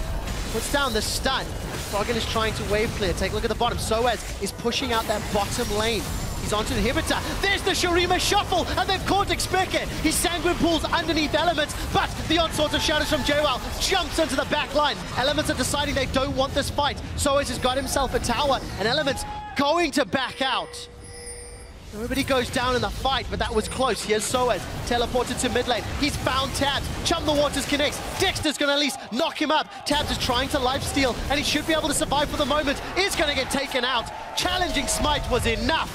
puts down the stun. Froggen is trying to wave clear. Take a look at the bottom. Soaz is pushing out that bottom lane. He's onto the inhibitor. There's the Shurima shuffle, and they've caught Xpeke. He sanguine pulls underneath Elements, but the onslaught of shadows from JWoww jumps into the back line. Elements are deciding they don't want this fight. Soaz has got himself a tower, and Elements going to back out. Everybody goes down in the fight, but that was close. Here's Soaz, teleported to mid lane. He's found Tabs. Chum the Waters connects. Dexter's going to at least knock him up. Tabs is trying to lifesteal, and he should be able to survive for the moment. Is going to get taken out. Challenging Smite was enough.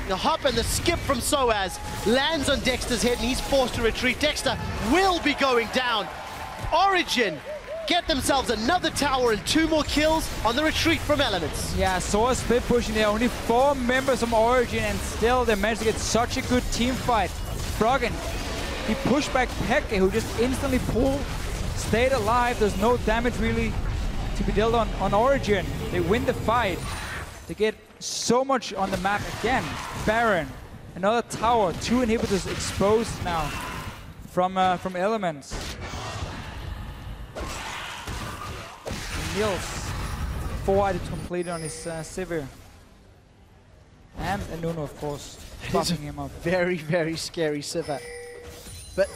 The hop and the skip from Soaz lands on Dexter's head, and he's forced to retreat. Dexter will be going down. Origen get themselves another tower and 2 more kills on the retreat from Elements. Yeah, Soaz split pushing there. Only 4 members from Origen, and still they managed to get such a good team fight. Froggen, he pushed back Peke, who just instantly pulled, stayed alive. There's no damage really to be dealt on Origen. They win the fight. They get so much on the map again. Baron, another tower, 2 inhibitors exposed now from Elements. Niels, 4 items completed on his Sivir. And Nuno, of course, buffing him up. Very, very scary Sivir. But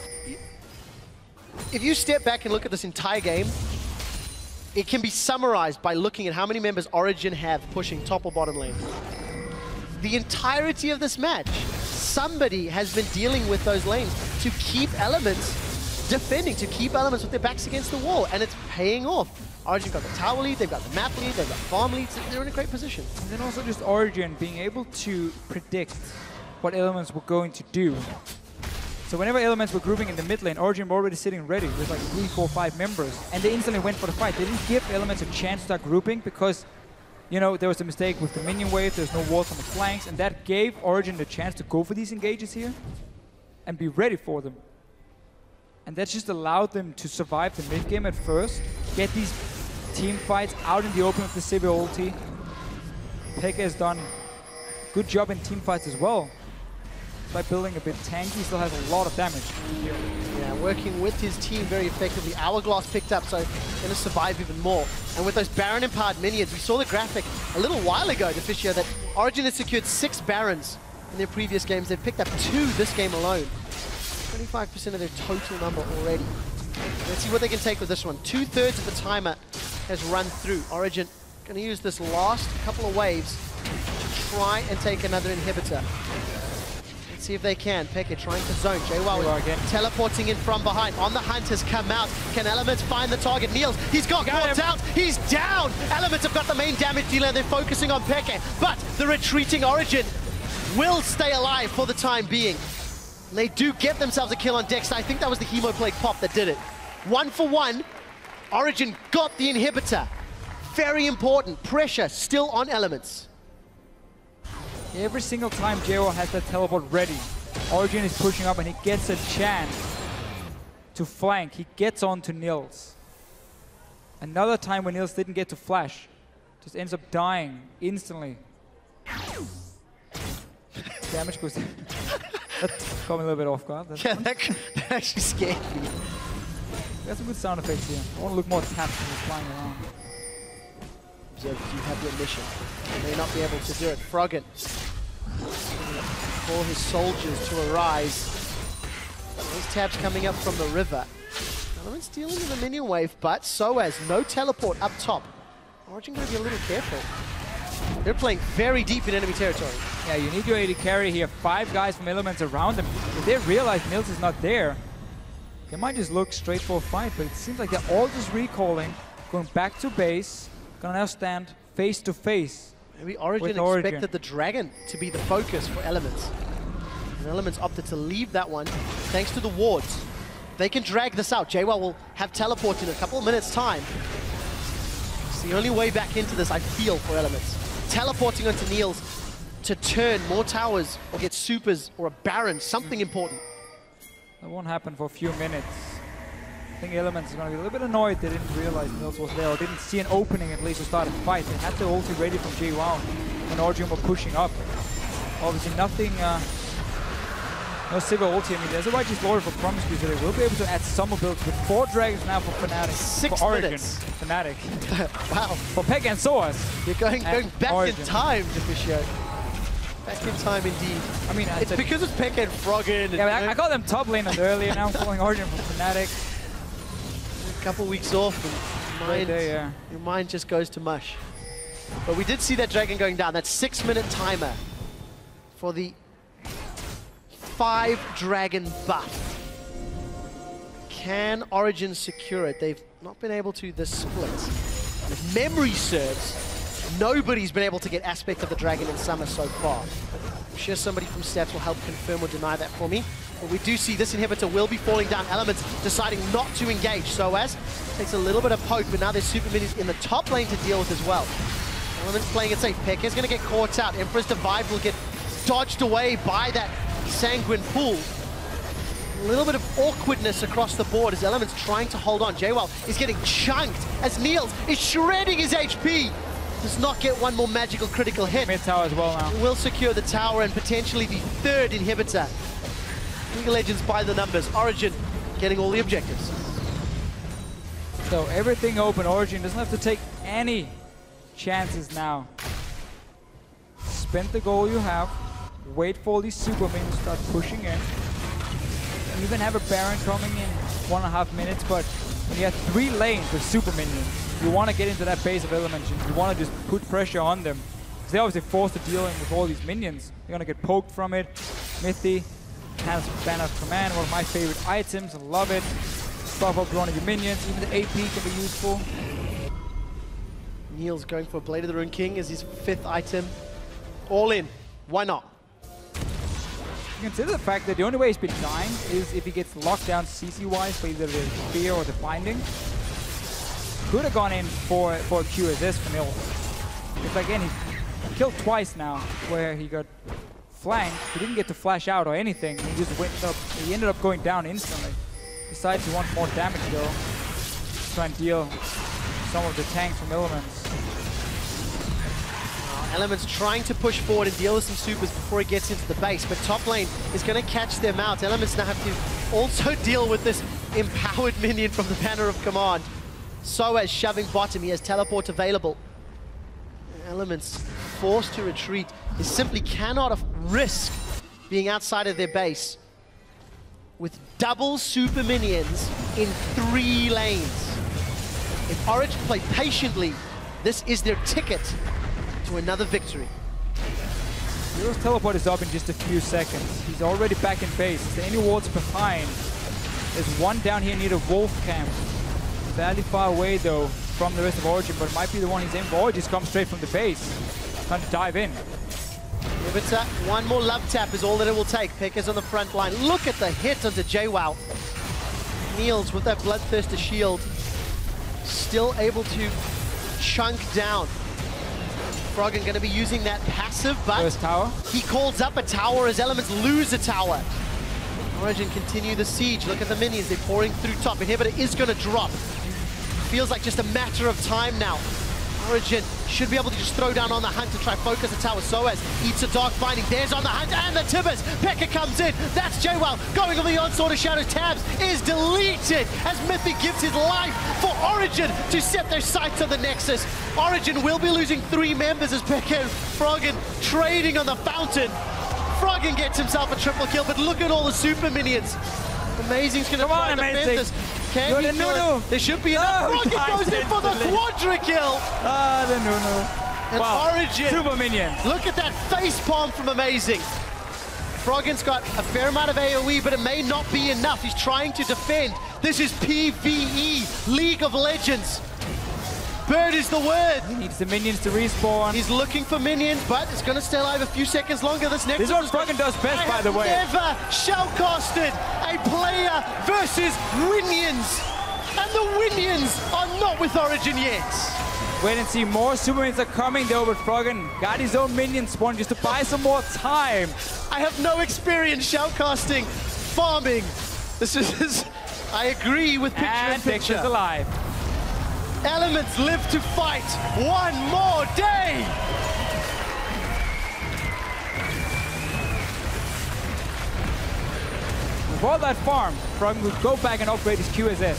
if you step back and look at this entire game, it can be summarized by looking at how many members Origen have pushing top or bottom lane. The entirety of this match, somebody has been dealing with those lanes to keep Elements defending, to keep Elements with their backs against the wall, and it's paying off. Origen got the tower lead, they've got the map lead, they've got farm leads, they're in a great position. And then also just Origen being able to predict what Elements were going to do. So whenever Elements were grouping in the mid lane, Origen were already sitting ready with like 3, 4, 5 members, and they instantly went for the fight. They didn't give Elements a chance to start grouping because, you know, there was a mistake with the minion wave, there's no walls on the flanks, and that gave Origen the chance to go for these engages here and be ready for them. And that just allowed them to survive the mid game at first, get these team fights out in the open with the Sivir ulti. Peke has done a good job in team fights as well. By building a bit tanky, he still has a lot of damage. Yeah, working with his team very effectively. Hourglass picked up, so going to survive even more. And with those Baron empowered minions, we saw the graphic a little while ago, Deficio, that Origen has secured 6 Barons in their previous games. They've picked up 2 this game alone. 25% of their total number already. Let's see what they can take with this one. 2/3 of the timer has run through. Origen going to use this last couple of waves to try and take another inhibitor. Let's see if they can. Peke trying to zone. JWoww again teleporting in from behind. On the hunt has come out. Can Elements find the target? Niels, he's got caught out. He's down. Elements have got the main damage dealer. They're focusing on Peke, but the retreating Origen will stay alive for the time being. They do get themselves a kill on Dexter. I think that was the Hemoplague pop that did it. 1 for 1. Origen got the inhibitor. Very important. Pressure still on Elements. Every single time JWoww has that teleport ready, Origen is pushing up and he gets a chance to flank. He gets on to Niels. Another time when Niels didn't get to flash, just ends up dying instantly. Damage goes down. That caught me a little bit off guard. Yeah, that actually scared me. We got some good sound effects here. I want to look more tapped than just flying around. Observers, you have your mission. You may not be able to do it. Froggen for his soldiers to arise. Those tabs coming up from the river. Elements dealing with the minion wave, but Soaz, no teleport up top. Origen going to be a little careful. They're playing very deep in enemy territory. Yeah, you need your AD carry here. 5 guys from Elements around them. If they realize Niels is not there, they might just look straight for a fight, but it seems like they're all just recalling, going back to base, gonna now stand face to face. Maybe Origen expected the dragon to be the focus for Elements. And Elements opted to leave that one thanks to the wards. They can drag this out. JWoww will have teleport in a couple of minutes' time. It's the only way back into this, I feel, for Elements. Teleporting onto Niels to turn more towers or get supers or a Baron, something important. That won't happen for a few minutes. I think Elements is going to be a little bit annoyed they didn't realize Niels was there or didn't see an opening at least to start a fight. They had the ulti ready from JWoww when Origen were pushing up. Obviously nothing, no Sivir ulti. I mean, there's a Righteous Glory for Promiscuous, so they will be able to add some abilities with 4 dragons now for Fnatic. 6 for Origen. minutes. Fnatic. Wow. For Peke and Soaz. You're going back Origen. in time, Deficio. Back in time indeed. I mean, it's because it's Peke and Froggen. Yeah, I called them top laners earlier. Now I'm calling Origen from Fnatic. A couple weeks off, and your mind just goes to mush. But we did see that dragon going down. That 6-minute timer for the 5 dragon buff. Can Origen secure it? They've not been able to this split. If memory serves, nobody's been able to get aspect of the dragon in summer so far. I'm sure somebody from stats will help confirm or deny that for me. But we do see this inhibitor will be falling down. Elements deciding not to engage. Soaz takes a little bit of poke, but now there's super minions in the top lane to deal with as well. Elements playing it safe. Pekka's going to get caught out. Emperor's Divide will get dodged away by that Sanguine Pool. A little bit of awkwardness across the board as Elements trying to hold on. JWoww is getting chunked as Niels is shredding his HP. Does not get one more magical critical hit. Mid tower as well now. Will secure the tower and potentially the third inhibitor. League of Legends by the numbers. Origen getting all the objectives. So everything open. Origen doesn't have to take any chances now. Spend the goal you have. Wait for these super minions to start pushing in. Even have a Baron coming in 1.5 minutes, but when you have 3 lanes with super minions, you want to get into that base of elements. You want to just put pressure on them. Because they're obviously forced to deal with all these minions. They're going to get poked from it. Mithy has Banner of Command, one of my favorite items. I love it. Buff up one of your minions. Even the AP can be useful. Niels going for Blade of the Rune King as his 5th item. All in. Why not? Consider the fact that the only way he's been dying is if he gets locked down CC-wise for either the Fear or the Binding. Could have gone in for a QSS from Ill. Because again, he killed twice now where he got flanked. He didn't get to flash out or anything. He ended up going down instantly. Besides, he wants more damage though. Try and deal some of the tanks from Elements. Elements trying to push forward and deal with some supers before he gets into the base, but top lane is going to catch them out. Elements now have to also deal with this empowered minion from the Banner of Command. Soaz shoving bottom, he has teleport available. Elements forced to retreat. He simply cannot risk being outside of their base with double super minions in 3 lanes. If Origen play patiently, this is their ticket to another victory. Hero's teleport is up in just a few seconds. He's already back in base. Is there any wards behind? There's one down here near the Wolf camp. Fairly far away though from the rest of Origen, but it might be the one he's in. Origen just comes straight from the base. Trying to dive in. Invita, one more love tap is all that it will take. Pekka's on the front line. Look at the hit onto JWoww. Niels with that Bloodthirster shield. Still able to chunk down. Froggen going to be using that passive, but tower. He calls up a tower as Elements lose a tower. Origen continue the siege. Look at the minions. They're pouring through top. Inhibitor is going to drop. Feels like just a matter of time now. Origen should be able to just throw down on the hunt to try focus the tower. Soaz eats a dark binding. There's on the hunt and the Tibbers. Pekka comes in. That's JWoww going on the onslaught of Shadows. Tabs is deleted as Mithy gives his life for Origen to set their sights on the Nexus. Origen will be losing 3 members as Pekka and Froggen trading on the fountain. Froggen gets himself a triple kill, but look at all the super minions. Amazing's going to try to defend this. Can he kill it? There should be enough. Froggen goes in for the quadra kill. Ah, the Nunu. And wow. Origen. Super minion. Look at that face palm from Amazing. Froggen's got a fair amount of AoE, but it may not be enough. He's trying to defend. This is PvE, League of Legends. Bird is the word. He needs the minions to respawn. He's looking for minions, but it's going to stay alive a few seconds longer. This next is what Froggen does best, by the way. Never shellcasted a player versus Winions. And the Winions are not with Origen yet. Wait and see, more super minions are coming though, but Froggen got his own minion spawn just to buy some more time. I have no experience shellcasting, farming. This is, I agree with picture and picture. Picture's alive. Elements live to fight one more day. With all that farm, Froggen will go back and upgrade his QSS.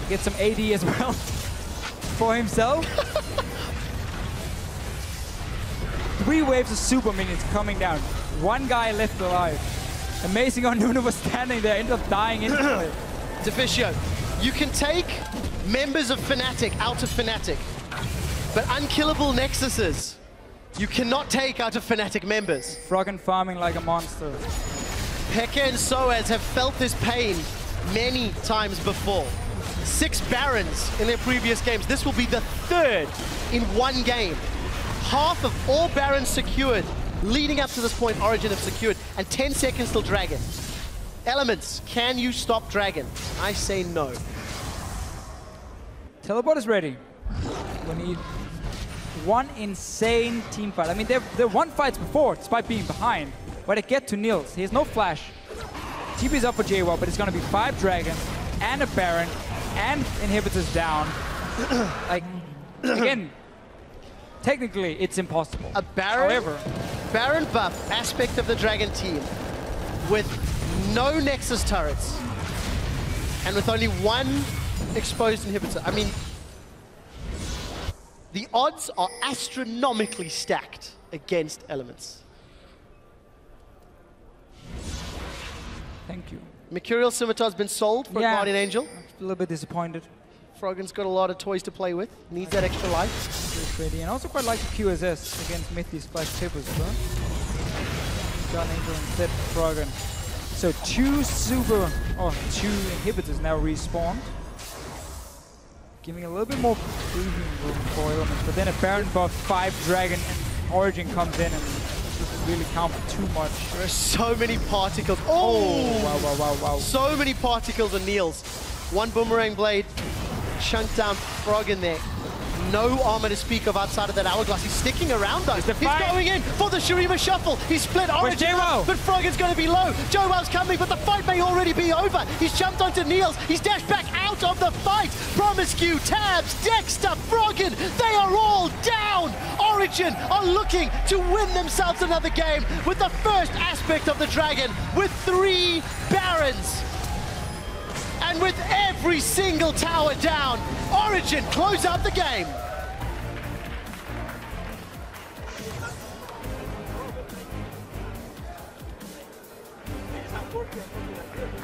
Get some AD as well for himself. 3 waves of super minions coming down. 1 guy left alive. Amazing how Nunu was standing there, ended up dying instantly. Deficio, you can take members of Fnatic out of Fnatic, but unkillable Nexuses, you cannot take out of Fnatic members. Froggen farming like a monster. Pekka and Soaz have felt this pain many times before. 6 Barons in their previous games. This will be the 3rd in 1 game. Half of all Barons secured leading up to this point, Origen have secured, and 10 seconds till Dragon. Elements, can you stop Dragon? I say no. Teleport is ready. We need one insane team fight. I mean, there won fights before, despite being behind, where they get to Nils. He has no flash. TP's up for JWoww, but it's going to be 5 Dragons and a Baron and inhibitors down. Like, again, technically, it's impossible. A Baron, however, Baron buff aspect of the Dragon team with no Nexus turrets and with only one exposed inhibitor. I mean, the odds are astronomically stacked against Elements. Thank you. Mercurial Scimitar's been sold for a Guardian Angel. I'm a little bit disappointed. Froggen's got a lot of toys to play with. Needs that extra life. Ready. And also quite like the QSS against Mythy Splash Tippers, bro. Guardian Angel instead of Froggen. So 2 inhibitors now respawned. Giving a little bit more breathing room for Elements. But then a Baron buff, 5 Dragon, and Origen comes in and doesn't really count for too much. There are so many particles. Oh! Wow. So many particles on Niels. One Boomerang Blade chunked down Froggen there. No armor to speak of outside of that Hourglass. He's sticking around though. He's going in for the Shurima Shuffle. He split Origen up, but Froggen's going to be low. JWoww's coming, but the fight may already be over. He's jumped onto Niels. He's dashed back out of the fight. Promiscue, Tabs, Dexter, Froggen, they are all down. Origen are looking to win themselves another game with the first aspect of the Dragon with 3 Barons. And with every single tower down, Origen close out the game.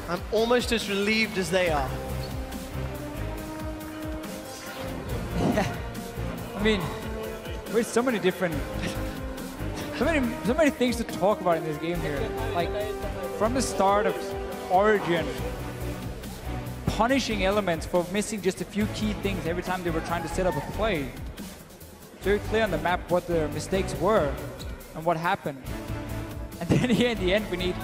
I'm almost as relieved as they are. Yeah. I mean, there's so many different, so many things to talk about in this game here. Like, from the start of Origen, punishing Elements for missing just a few key things every time they were trying to set up a play. It's very clear on the map what their mistakes were and what happened. And then here in the end, we need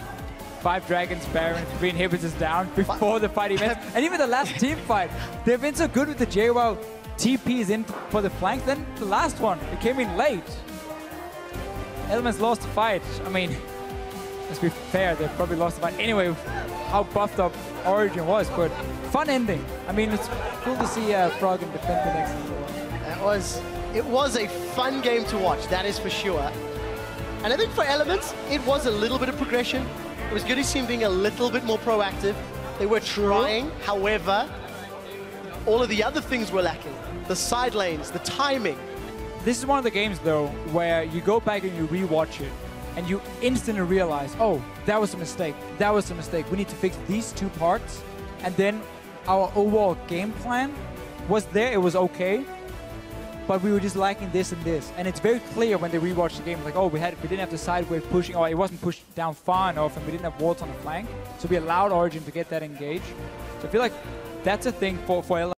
5 Dragons, Barons, 3 inhibitors down before the fight events. And even the last team fight, they've been so good with the JWoww TPs in for the flank. Then the last one, it came in late. Elements lost the fight. I mean, let's be fair, they probably lost the fight anyway, how buffed up Origen was, but fun ending. I mean, it's cool to see Froggen defend the next. It was a fun game to watch, that is for sure. And I think for Elements, it was a little bit of progression. It was good to see him being a little bit more proactive. They were trying, however, all of the other things were lacking. The side lanes, the timing. This is one of the games, though, where you go back and you rewatch it, and you instantly realize, oh, that was a mistake. That was a mistake. We need to fix these 2 parts. And then our overall game plan was there. It was okay. But we were just lacking this and this. And it's very clear when they rewatch the game, like, oh, we didn't have the side wave pushing, or it wasn't pushed down far enough, and we didn't have wards on the flank. So we allowed Origen to get that engaged. So I feel like that's a thing for